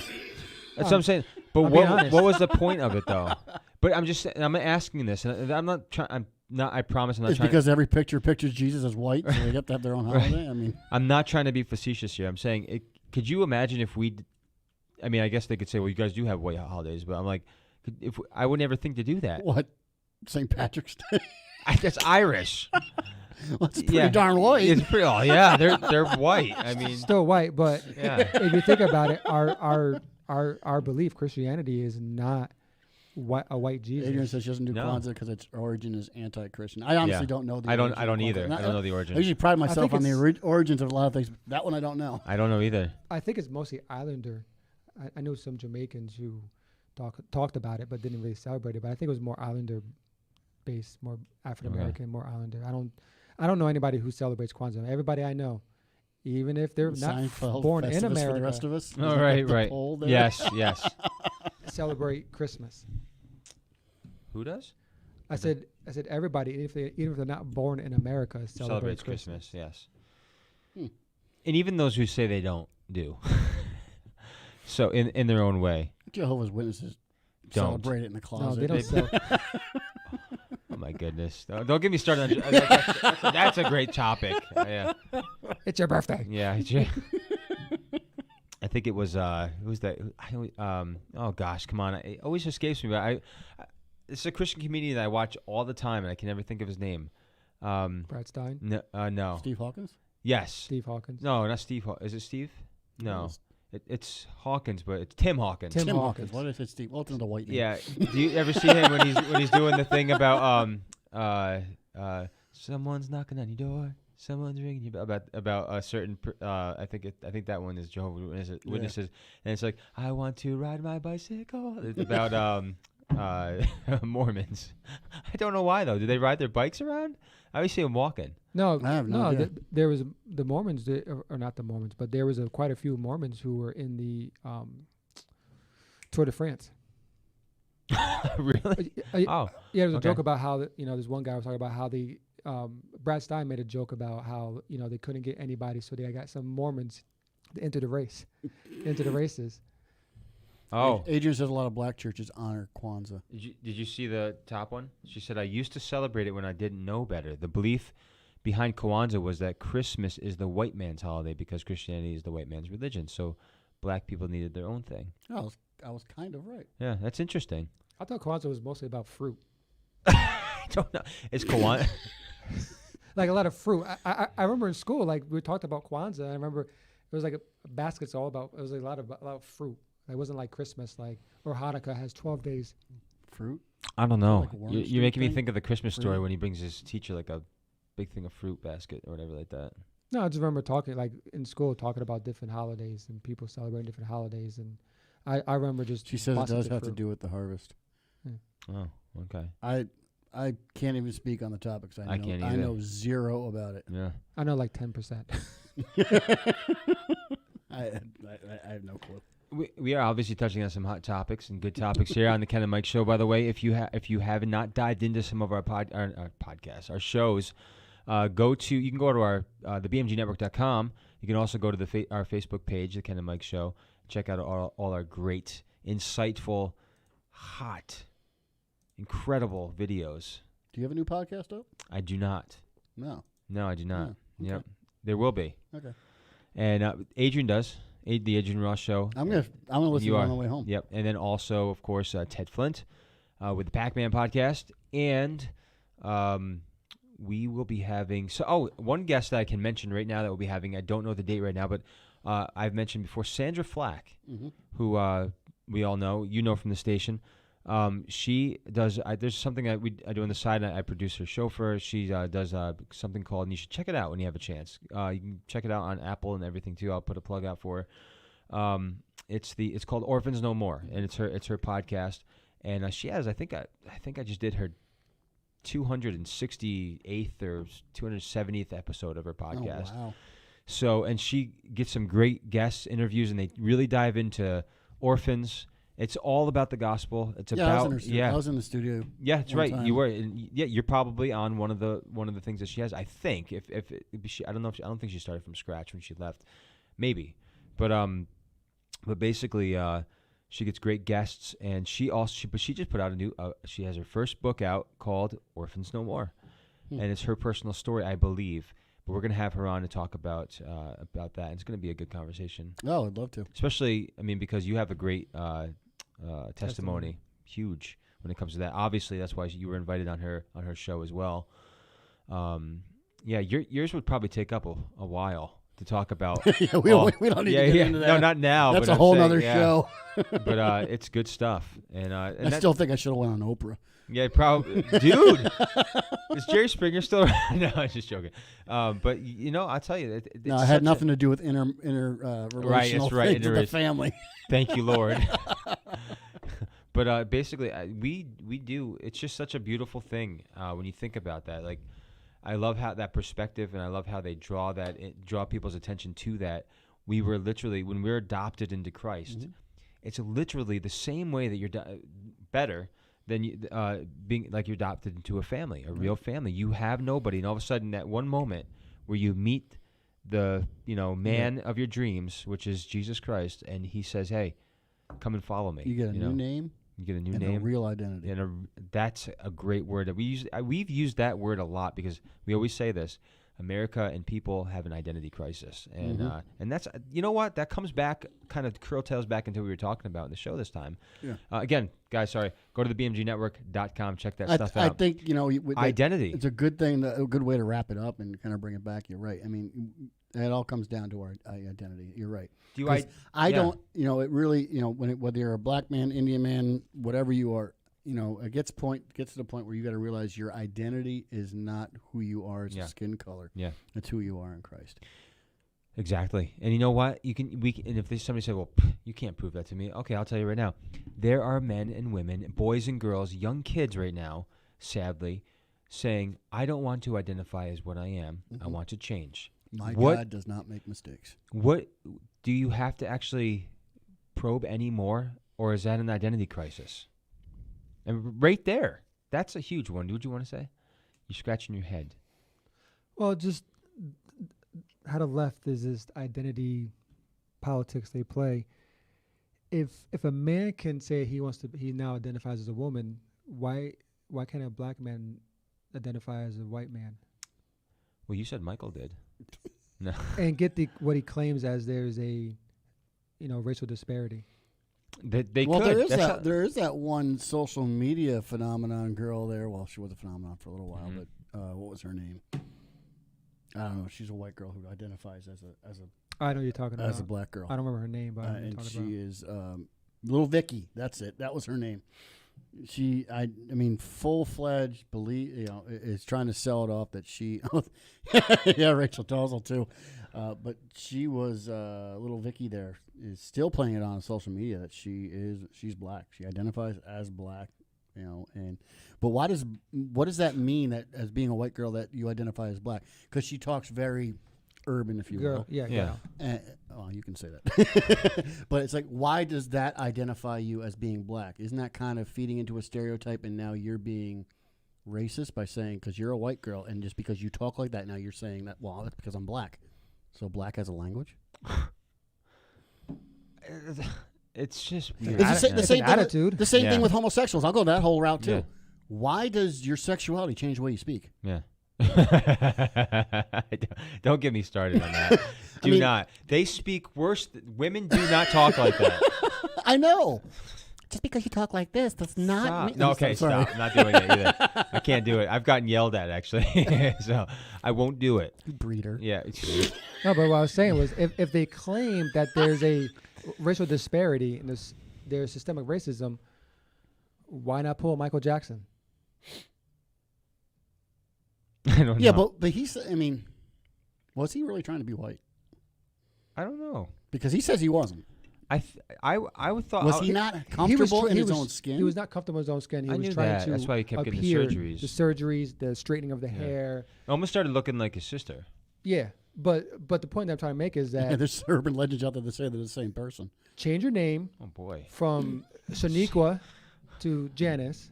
That's what I'm saying. But I'm being what honest. was the point of it, though? But I'm asking this, and I'm not trying. I promise I'm not It's trying. because every picture pictures Jesus as white, so they have to have their own holiday. I mean, I'm not trying to be facetious here. I'm saying, could you imagine if we? I mean, I guess they could say, well, you guys do have white holidays, but I'm like, I would never think to do that. what? St. Patrick's Day. That's Irish. Well, it's pretty darn white. It's pretty. Oh yeah, they're white. I mean, Still white, but yeah. if you think about it, our belief, Christianity, is not a white Jesus. Adrian says she doesn't do No. Kwanzaa because its origin is anti-Christian. I honestly Yeah. don't know the I origin don't of either. Kwanzaa. I don't know the I origin. usually pride myself think on the it's- origins of a lot of things. That one I don't know. I don't know either. I think it's mostly Islander. I know some Jamaicans who talked about it but didn't really celebrate it. But I think it was more Islander based, more African American, more Islander. I don't know anybody who celebrates Kwanzaa. Everybody I know, even if they're not Seinfeld, born in Festivus for America, the rest of us. All Is that right, the right. poll there? Yes. celebrate Christmas. Who does? I said everybody, even if they're not born in America, celebrates Christmas. Yes. Hmm. And even those who say they don't do. So in their own way. Jehovah's Witnesses Don't. celebrate it in the closet. No, they don't. Oh my goodness! Don't get me started on. That's a great topic. Yeah. It's your birthday. Yeah. I think it was who's that? Oh gosh, come on! It always escapes me. But it's a Christian comedian that I watch all the time, and I can never think of his name. Brad Stein, No. Steve Hawkins? Yes. Steve Hawkins. No, not Steve. Is it Steve? No, Yes. it's Hawkins, but it's Tim Hawkins. Tim Tim Hawkins. Hawkins. Why did I say Steve? Well, it's another white name. Yeah. Do you ever see him when he's doing the thing about someone's knocking on your door, someone's ringing your bell, about a certain I think that one is Jehovah's Witnesses, and it's like, I want to ride my bicycle. It's about Mormons. I don't know why though. Do they ride their bikes around? I always see them walking. No, I have no idea. there was the Mormons, or not the Mormons, but there was quite a few Mormons who were in the Tour de France. Really? Oh, Yeah, there's a okay. joke about how there's one guy was talking about how Brad Stein made a joke about how they couldn't get anybody, so they got some Mormons to enter the races. oh. Adrian says a lot of black churches honor Kwanzaa. Did you see the top one? She said, I used to celebrate it when I didn't know better. The belief behind Kwanzaa was that Christmas is the white man's holiday because Christianity is the white man's religion. So black people needed their own thing. Oh, I was kind of right. Yeah, that's interesting. I thought Kwanzaa was mostly about fruit, I don't know. It's Kwanzaa. like a lot of fruit. I remember in school, like we talked about Kwanzaa. I remember it was like a basket's all about. It was a lot of fruit. It wasn't like Christmas, or Hanukkah has 12 days. Fruit? I don't know. like a Warren You're Street making me thing? think of the Christmas story Fruit? when he brings his teacher like a big thing of fruit basket or whatever like that. No, I just remember talking like in school, talking about different holidays and people celebrating different holidays, and I remember just. She says it busting does through have to fruit. do with the harvest. Oh, okay. I can't even speak on the topics. I can't I either. know zero about it. Yeah. I know like 10%. I have no clue. We are obviously touching on some hot topics and good topics here on the Ken and Mike Show. By the way, if you have not dived into some of our podcasts, our shows, you can go to our thebmgnetwork.com. You can also go to our Facebook page, the Ken and Mike Show. Check out all our great, insightful, hot, incredible videos. Do you have a new podcast up? I do not. No. No, I do not. Oh, okay. Yep, there will be. Okay. And Adrian does. The Adrian Ross Show. I'm gonna listen You to it are. on the way home. Yep. And then also, of course, Ted Flint with the Pac-Man podcast. And we will be having... one guest that I can mention right now that we'll be having, I don't know the date right now, but I've mentioned before, Sandra Flack, who we all know, from the station. She does... there's something I do on the side. I produce her show for her. She does something called... And you should check it out when you have a chance. You can check it out on Apple and everything, too. I'll put a plug out for her. It's called Orphans No More, and it's her podcast. And she has... I think I just did her 268th or 270th episode of her podcast. Oh, wow. So, and she gets some great guest interviews, and they really dive into orphans. It's all about the gospel. It's Yeah, about I was in the studio. yeah, that's one right. time. You were. And you're probably on one of the things that she has. I think if she, I don't know. I don't think she started from scratch when she left. Maybe, but basically, she gets great guests, and she just put out a new. She has her first book out called Orphans No More, and it's her personal story, I believe. But we're gonna have her on to talk about that. And it's gonna be a good conversation. Oh, I'd love to. Especially, I mean, because you have a great testimony, huge when it comes to that. Obviously, that's why you were invited on her show as well. Yours would probably take up a while to talk about. Yeah, we don't need to get into that. No, not now. That's but a I'm whole saying, other yeah. show. But it's good stuff, and I still think I should have went on Oprah. yeah, probably, dude. Is Jerry Springer still around? No, I'm just joking. But I'll tell you, it's No, it had such nothing to do with inner relational that's right, things with the family. Thank you, Lord. But basically, we do. It's just such a beautiful thing when you think about that. Like, I love how that perspective, and I love how they draw people's attention to that. We were literally, when we're adopted into Christ, it's literally the same way that you're better than being like you're adopted into a family, a real family. You have nobody, and all of a sudden, that one moment where you meet the man of your dreams, which is Jesus Christ, and He says, "Hey, come and follow me." You get a new name. You get a new and name, a real identity. and that's a great word that we use. We've used that word a lot because we always say this: America and people have an identity crisis, and that's what that comes back, kind of curtails back into what we were talking about in the show this time. Yeah. Again, guys, sorry, go to the BMGnetwork.com, check that stuff out. I think with identity. It's a good thing, a good way to wrap it up and kind of bring it back. You're right. I mean, it all comes down to our identity. You're right. Do you? 'Cause I don't. It really. Whether you're a black man, Indian man, whatever you are. It gets to the point where you got to realize your identity is not who you are as a skin color. Yeah, it's who you are in Christ. Exactly. And you know what? And if somebody said, "Well, you can't prove that to me," okay, I'll tell you right now. There are men and women, boys and girls, young kids right now, sadly, saying, "I don't want to identify as what I am. I want to change." My God does not make mistakes. What do you have to actually probe anymore, or is that an identity crisis? And right there, that's a huge one. What do you want to say? You're scratching your head. Well, just how the left is this identity politics they play. If a man can say he now identifies as a woman, why can't a black man identify as a white man? Well, you said Michael did. No. And get what he claims as there's a racial disparity. They well, could. There is that one social media phenomenon girl there. Well, she was a phenomenon for a little while, but what was her name? I don't know. She's a white girl who identifies as a I know you're talking about. As a black girl. I don't remember her name, but and she is Little Vicky. That's it. That was her name. I mean, full-fledged believe, is trying to sell it off that she, yeah, Rachel Dolezal too, but she was little Vicky there is still playing it on social media that she's black. She identifies as black, but what does that mean that as being a white girl that you identify as black? Because she talks very urban, if you will. Yeah. Well, you can say that. But it's like, why does that identify you as being black? Isn't that kind of feeding into a stereotype, and now you're being racist by saying, because you're a white girl, and just because you talk like that, now you're saying that, well, that's because I'm black. So black has a language? It's just It's the same thing attitude. The same Yeah. thing with homosexuals. I'll go that whole route, too. Yeah. Why does your sexuality change the way you speak? Yeah. Don't get me started on that. Do not. They speak worse. Women do not talk like that. I know. Just because you talk like this does not Stop. mean... No, okay, Sorry. stop. I'm not doing it either. I can't do it. I've gotten yelled at, actually. So I won't do it. You breeder. Yeah. No, but what I was saying was if they claim that there's a racial disparity in there's systemic racism, why not pull Michael Jackson? I don't Yeah, know. but he's... I mean, was he really trying to be white? I don't know. Because he says he wasn't. I would thought. Was he not comfortable in his own skin? He was not comfortable in his own skin. He I was knew trying that. to That's why he kept getting the appear, surgeries. The surgeries, the straightening of the hair. Almost started looking like his sister. Yeah, but the point that I'm trying to make is Yeah, that there's urban legends out there that say they're the same person. change your name Oh boy. from Shaniqua to Janice.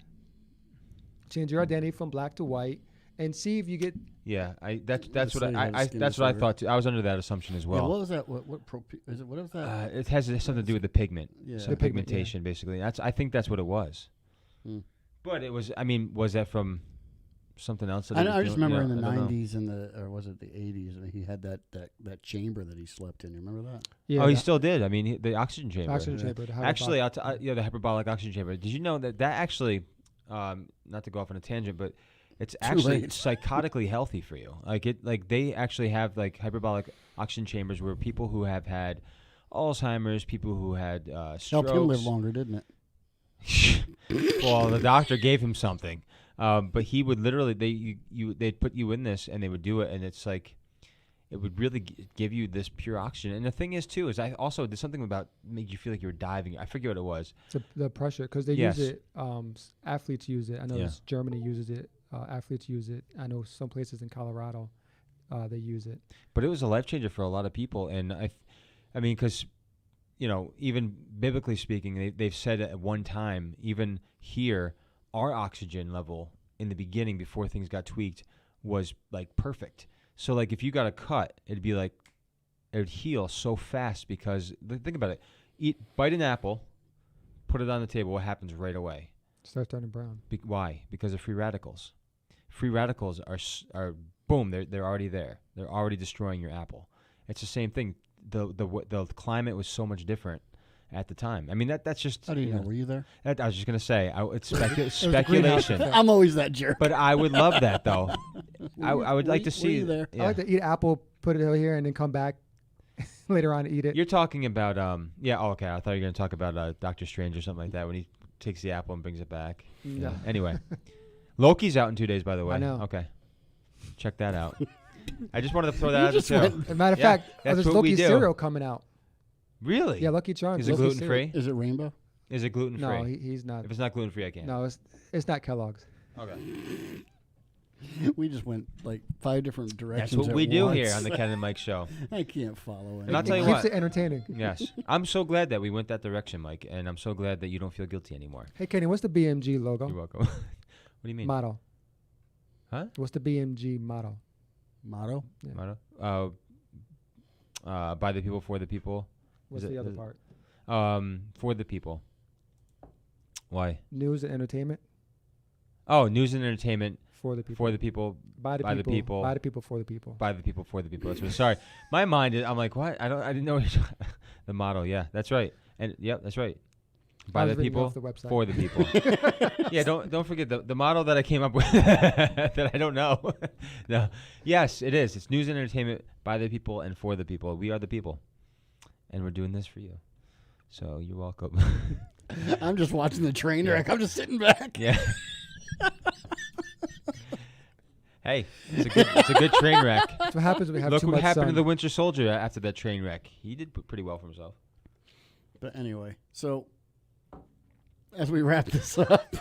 Change your identity from black to white, and see if you get. Yeah, that's The what same I skin that's what I disorder. thought too. I was under that assumption as Yeah, well. what was that? What is it? What was that? It has something to do with the pigment, Yeah. some The pigment, yeah. pigmentation, basically. I think that's what it was. Hmm. But it was. I mean, was that from something else? That I he was just doing? remember Yeah, in the I don't know. '90s or was it the '80s? And he had that chamber that he slept in. You remember that? Yeah, Oh, he the still did. I mean, the oxygen chamber. oxygen Yeah. chamber. the Actually, hyperbolic- the hyperbolic oxygen chamber. Did you know that actually, not to go off on a tangent, but it's actually late. psychotically healthy for you. Like they actually have like hyperbolic oxygen chambers where people who have had Alzheimer's, people who had strokes. Helped him live longer, didn't it? Well, the doctor gave him something, but he would literally they'd put you in this and they would do it, and it's like it would really give you this pure oxygen. And the thing is too is I also did something about make you feel like you were diving. I forget what it was. the pressure, because they Yes. use it. Athletes use it. I know Yeah. Germany uses it. Athletes use it. I know some places in Colorado they use it. But it was a life changer for a lot of people, and I mean, because even biblically speaking, they've said at one time, even here, our oxygen level in the beginning before things got tweaked was like perfect. So like if you got a cut, it'd be like it would heal so fast because think about it: bite an apple, put it on the table. What happens right away? Starts turning brown. Why? Because of free radicals. Free radicals are boom. They're already there. They're already destroying your apple. It's the same thing. The climate was so much different at the time. I mean that's just. How do you know? Were you there? I was just gonna say it's greenhouse speculation. effect. I'm always that jerk. But I would love that though. I would like to Were see. you there? Yeah. I like to eat apple, put it over here, and then come back later on and eat it. You're talking about yeah. Oh, okay. I thought you were gonna talk about Doctor Strange or something like that when he takes the apple and brings it back. No. Anyway, Loki's out in 2 days, by the way. I know. Okay, check that out. I just wanted to throw that out just there too. went- As a matter of Yeah, fact, that's there's what we Loki do. cereal coming out. Really? Yeah, Lucky Charms. Is it Loki gluten cereal. free? Is it rainbow? Is it gluten free? No, he's not. If it's not gluten free, I can't. No, it's not Kellogg's. Okay. We just went like 5 different directions. That's what at we do once. here on the Ken and Mike Show. I can't follow it. And I'll tell you keeps what. it entertaining. Yes, I'm so glad that we went that direction, Mike, and I'm so glad that you don't feel guilty anymore. Hey, Kenny, what's the BMG logo? You're welcome. What do you mean? Motto. Huh? What's the BMG motto? Motto? Yeah. Motto? By the people, for the people. What's Is it- the other is- part? For the people. Why? News and entertainment Oh, news and entertainment for the people. for the people, by the by the people. people. By the people for the people. by the people, for the people. That's what, sorry, my mind. I'm like, what? I didn't know the motto. Yeah, that's right. And yep, that's right. By was the reading people, off the website. for the people. Yeah, don't forget the motto that I came up with that I don't know. No, yes, it is. It's news and entertainment by the people and for the people. We are the people, and we're doing this for you. So you're welcome. I'm just watching the train wreck. I'm just sitting back. Yeah. Hey, it's a good train wreck. That's what happens when we have Look too what much happened to sun. the Winter Soldier after that train wreck. He did pretty well for himself. But anyway, so as we wrap this up,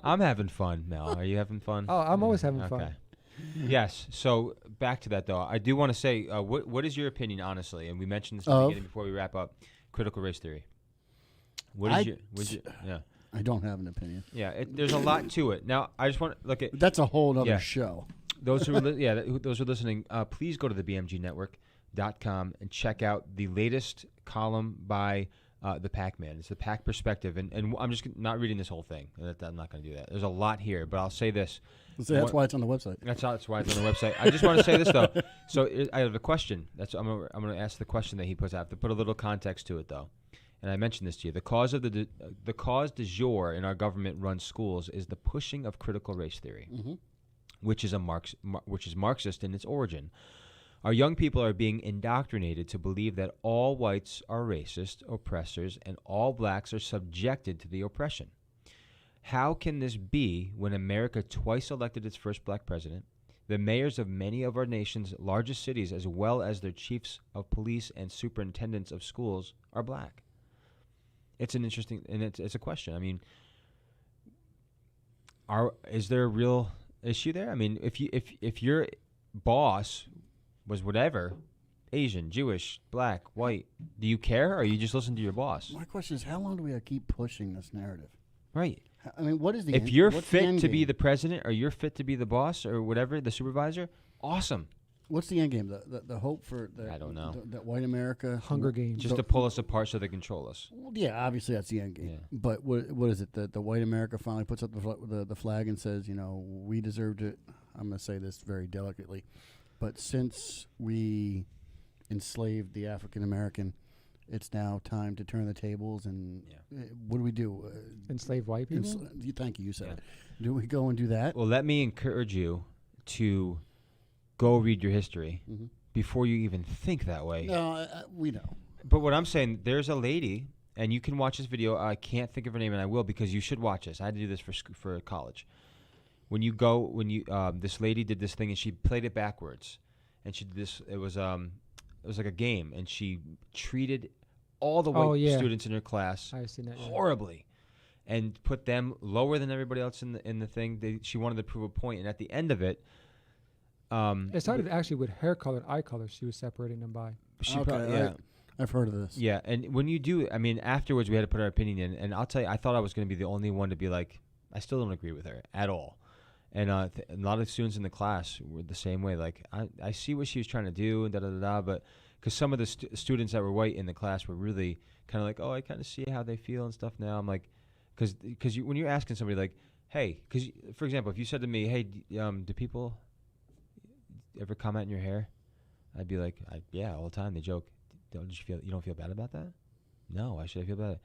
I'm having fun, Mel. Are you having fun? Oh, I'm always having Okay. fun. Yes. So back to that, though. I do want to say, what is your opinion, honestly? And we mentioned this in the Of? beginning before we wrap up. Critical race theory. What is your? Yeah. I don't have an opinion. Yeah. There's a lot to it. Now, I just want to look at That's a whole other Yeah. show. those who are those who are listening. Please go to the BMGnetwork.com and check out the latest column by the Pac-Man. It's the Pac perspective, and I'm just not reading this whole thing. I'm not going to do that. There's a lot here, but I'll say this. So that's why it's on the website. That's why it's on the website. I just want to say this though. So I have a question. I'm going to ask the question that he puts. I have to put a little context to it though. And I mentioned this to you. The cause du jour in our government-run schools is the pushing of critical race theory, which is Marxist in its origin. Our young people are being indoctrinated to believe that all whites are racist oppressors and all blacks are subjected to the oppression. How can this be when America twice elected its first black president, the mayors of many of our nation's largest cities, as well as their chiefs of police and superintendents of schools, are black? It's an interesting, and it's a question. I mean, is there a real issue there? I mean, if your boss was whatever, Asian, Jewish, black, white, do you care, or you just listen to your boss? My question is, how long do we keep pushing this narrative? Right. I mean, what is the If end, you're what's the fit end to be game? the president, or you're fit to be the boss, or whatever, the supervisor, awesome. What's the end game? The hope for I don't know. That white America Hunger Games. Just to pull us apart so they control us. Well, yeah, obviously that's the end game. Yeah. But what is it? The white America finally puts up the flag and says, you know, we deserved it. I'm going to say this very delicately, but since we enslaved the African American, it's now time to turn the tables. And what do we do? Enslave white people? Thank you. You said it. Do we go and do that? Well, let me encourage you to go read your history before you even think that way. No, we know. But what I'm saying, there's a lady, and you can watch this video. I can't think of her name, and I will because you should watch this. I had to do this for college. This lady did this thing, and she played it backwards, and she did this. It was like a game, and she treated all the white students in her class I've seen that. Yeah. horribly, and put them lower than everybody else in the thing. She wanted to prove a point, and at the end of it. It started actually with hair color and eye color. She was separating them by. I've heard of this. Yeah, and when you do, I mean, afterwards we had to put our opinion in, and I'll tell you, I thought I was going to be the only one to be like, I still don't agree with her at all. And a lot of students in the class were the same way. Like, I see what she was trying to do, and da-da-da-da, but because some of the students that were white in the class were really kind of like, oh, I kind of see how they feel and stuff now. I'm like, because when you're asking somebody like, hey, because, for example, if you said to me, hey, do people ever comment on your hair? I'd be like, yeah, all the time. They joke. You don't feel bad about that? No, why should I feel bad?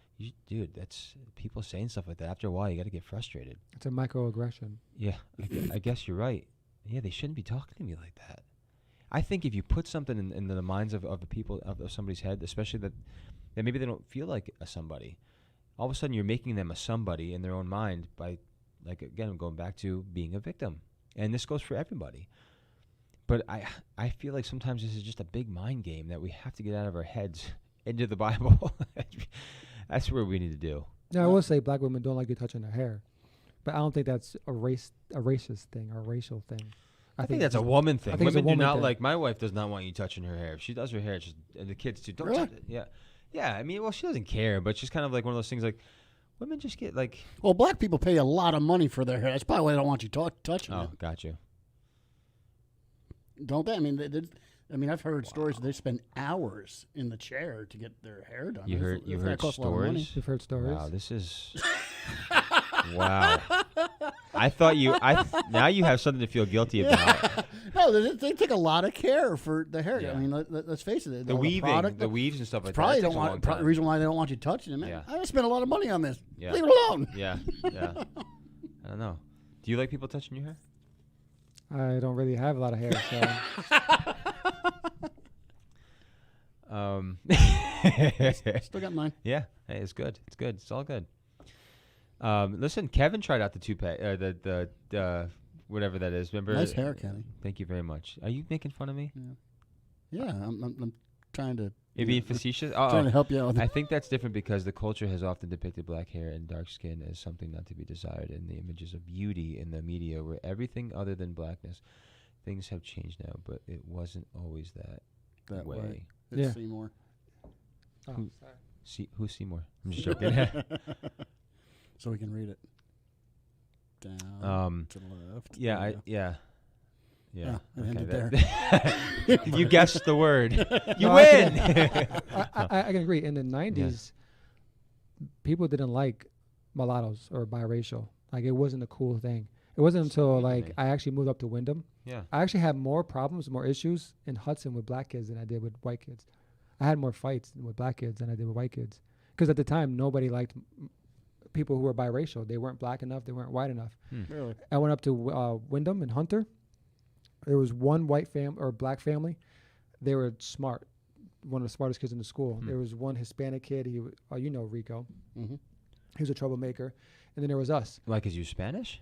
Dude, that's people saying stuff like that. After a while, you got to get frustrated. It's a microaggression. Yeah, I guess you're right. Yeah, they shouldn't be talking to me like that. I think if you put something in the minds of the people of somebody's head, especially that maybe they don't feel like a somebody, all of a sudden you're making them a somebody in their own mind by, like, again, going back to being a victim. And this goes for everybody. But I feel like sometimes this is just a big mind game that we have to get out of our heads into the Bible. That's where we need to do. Now, I will say black women don't like you touching their hair, but I don't think that's a racist thing or a racial thing. I think that's a woman thing. Women do not thing. like. My wife does not want you touching her hair. If she does her hair, and the kids too. Don't Really? touch it. Yeah, yeah. I mean, well, she doesn't care, but she's kind of like one of those things. Like, women just get like. Well, black people pay a lot of money for their hair. That's probably why they don't want you touching Oh, it. got you. Don't they? I mean, I've heard stories that they spend hours in the chair to get their hair done. You heard That costs a lot of money. stories. You've heard stories. Wow, this is. Wow. I thought now you have something to feel guilty about. No, they take a lot of care for the hair. Yeah. I mean, let's face it. The all weaving, product, the weaves and stuff like probably that. don't want. The reason why they don't want you touching them. Yeah. I spent a lot of money on this. Yeah. Leave it alone. Yeah, yeah. I don't know. Do you like people touching your hair? I don't really have a lot of hair, so Still got mine. Yeah, hey, it's good. It's good. It's all good. Listen, Kevin tried out the toupee, the whatever that is. Remember? Nice hair, Kenny. Thank you very much. Are you making fun of me? Yeah, I'm trying to. You're being facetious. Trying to help you out with I think that's different because the culture has often depicted black hair and dark skin as something not to be desired in the images of beauty in the media, where everything other than blackness. Things have changed now, but it wasn't always that way. It's Yeah. Seymour. Oh, Who- sorry. Who's Seymour? I'm just joking. So we can read it. Down to the left. Yeah, There you go. yeah. I ended that- you guessed the word. You No, I win. I can agree. In the 90s, people didn't like mulattoes or biracial. Like, it wasn't a cool thing. It wasn't until, like, I actually moved up to Wyndham. Yeah. I actually had more problems, more issues in Hudson with black kids than I did with white kids. I had more fights with black kids than I did with white kids. Because at the time, nobody liked people who were biracial. They weren't black enough. They weren't white enough. Really? I went up to Wyndham and Hunter. There was one white or black family. They were smart, one of the smartest kids in the school. There was one Hispanic kid. You know Rico. Mm-hmm. He was a troublemaker. And then there was us. Why? Because you Spanish?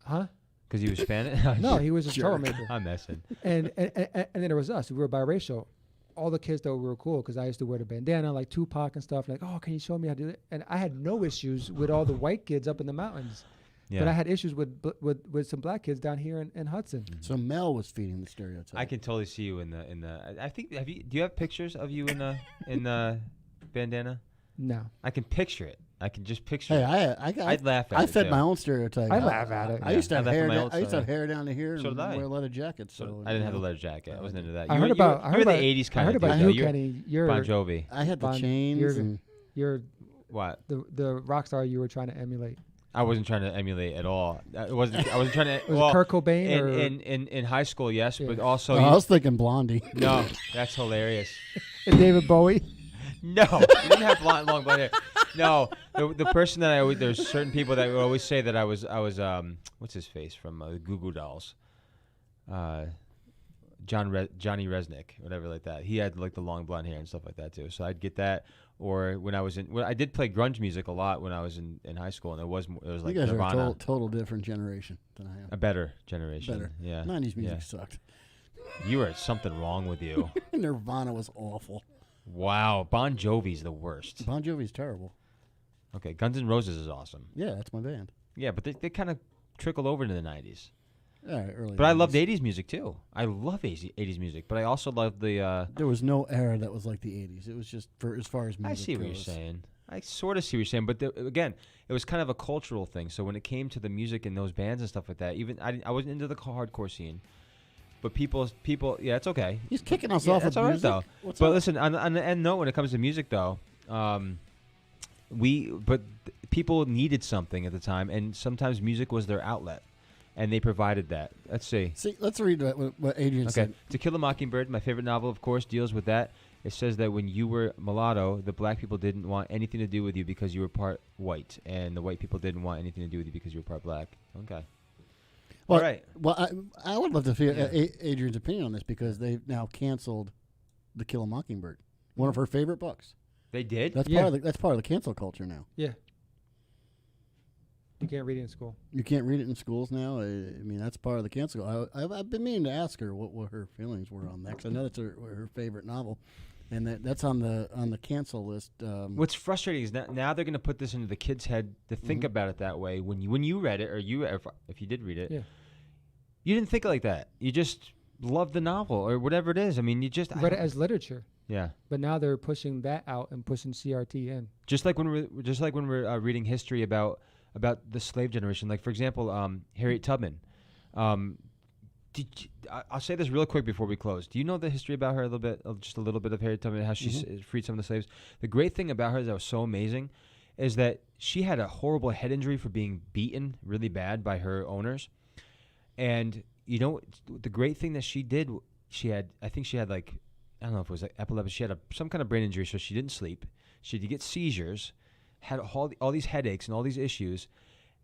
Huh? Because he was Spanish? No, he was a Jerk. troublemaker. I'm messing. And then there was us. We were biracial. All the kids thought we were cool because I used to wear the bandana like Tupac and stuff. Like, oh, can you show me how to do it? And I had no issues with all the white kids up in the mountains. Yeah. But I had issues with some black kids down here in Hudson. So Mel was feeding the stereotype. I can totally see you in the. I think. Do you have pictures of you in the bandana? No. I can picture it. I can just picture Hey, it. I'd laugh at I it, fed too. my own stereotype. I laugh at it. I used to I have laugh at hair. my own I used to have side. hair down to here So and did I. wear leather jackets. So I didn't have the leather jacket. I wasn't into that. I You heard were- about. you were the 80s I kind heard of about dude, you, though. You're Kenny. You're Bon Jovi. I had the Bon- chains you're- and You're What? the rock star you were trying to emulate. I wasn't trying to emulate at all. I wasn't trying to. Was well, it Kurt Cobain in, or in high school, yes, Yeah. but also I was thinking Blondie. no. That's hilarious. David Bowie? No, you didn't have long blonde hair. No, the person that I always, there's certain people that would always say that I was what's his face from the Goo Goo Dolls, Johnny Resnick, whatever like that. He had like the long blonde hair and stuff like that too. So I'd get that. Or when I was I did play grunge music a lot when I was in high school, and it was like You guys Nirvana, are a total different generation than I am. a better generation. Better. Yeah. 90s music Yeah. sucked. You were something wrong with you. Nirvana was awful. Wow, Bon Jovi's the worst. Bon Jovi's terrible. Okay, Guns N' Roses is awesome. Yeah, that's my band. Yeah, but they kind of trickled over into the 90s. All right, early. But I 90s. loved 80s music too. I love 80s music, but I also love the. There was no era that was like the 80s. It was just for as far as music I see what you're goes. saying. I sort of see what you're saying, but again, it was kind of a cultural thing. So when it came to the music and those bands and stuff like that, even I wasn't into the hardcore scene, but people, yeah, it's okay. He's kicking us Yeah, off that's with all right music. though. What's But up? listen, on the end note, when it comes to music though, people needed something at the time, and sometimes music was their outlet, and they provided that. Let's see. See, let's read what Adrian Okay, said. To Kill a Mockingbird, my favorite novel, of course, deals with that. It says that when you were mulatto, the black people didn't want anything to do with you because you were part white, and the white people didn't want anything to do with you because you were part black. Okay. Well, All right. Well, I would love to hear Yeah. Adrian's opinion on this because they've now canceled The Kill a Mockingbird, one of her favorite books. They did? That's Yeah. that's part of the cancel culture now. Yeah. You can't read it in school. You can't read it in schools now. I mean, that's part of the cancel. I've been meaning to ask her what her feelings were on that 'cause I know that's her favorite novel, and that's on the cancel list. What's frustrating is now they're going to put this into the kid's head to think about it that way. When you read it, or if you did read it, Yeah. you didn't think it like that. You just loved the novel or whatever it is. I mean, you just Read it as literature. yeah. But now they're pushing that out and pushing CRT in. Just like when we're reading history about the slave generation. Like for example, Harriet Tubman. I'll say this real quick before we close. Do you know the history about her a little bit? Just a little bit of Harriet Tubman, how she freed some of the slaves. The great thing about her that was so amazing is that she had a horrible head injury for being beaten really bad by her owners. And you know the great thing that she did, I think she had like, I don't know if it was like epilepsy. She had some kind of brain injury, so she didn't sleep. She had to get seizures, had all these headaches and all these issues.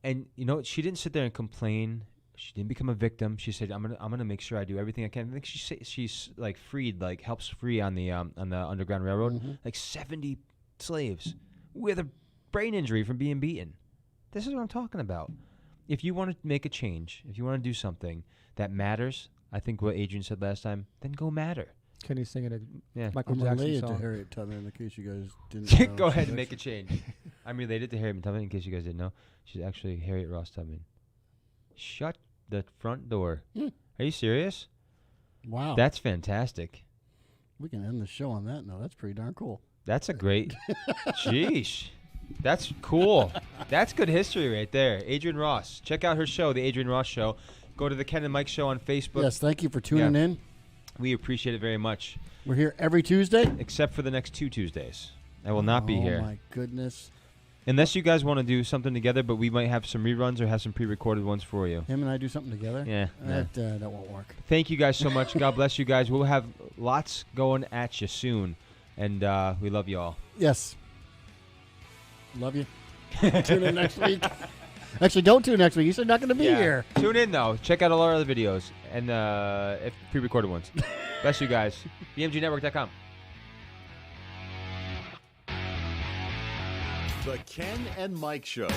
And you know, she didn't sit there and complain. She didn't become a victim. She said, "I'm gonna make sure I do everything I can." I think she's like freed, like helps free on the Underground Railroad, like 70 slaves with a brain injury from being beaten. This is what I'm talking about. If you want to make a change, if you want to do something that matters, I think what Adrian said last time, then go matter. Kenny's singing a Yeah. Michael I'm Jackson related to song. Harriet Tubman, in case you guys didn't know. Go ahead and make a change. I'm related to Harriet Tubman, in case you guys didn't know. She's actually Harriet Ross Tubman. Shut the front door. Are you serious? Wow. That's fantastic. We can end the show on that note. That's pretty darn cool. That's a great. Sheesh. That's cool. That's good history right there. Adrian Ross. Check out her show, The Adrian Ross Show. Go to the Ken and Mike Show on Facebook. Yes, thank you for tuning in. We appreciate it very much. We're here every Tuesday. Except for the next 2 Tuesdays. I will not be here. Oh, my goodness. Unless you guys want to do something together, but we might have some reruns or have some pre-recorded ones for you. Him and I do something together? Yeah. Nah. That won't work. Thank you guys so much. God bless you guys. We'll have lots going at you soon. And we love you all. Yes. Love you. Tune in next week. Actually, don't tune in next week. You said not going to be here. Tune in, though. Check out all our other videos and if pre-recorded ones. Bless you guys. BMGNetwork.com. The Ken and Mike Show.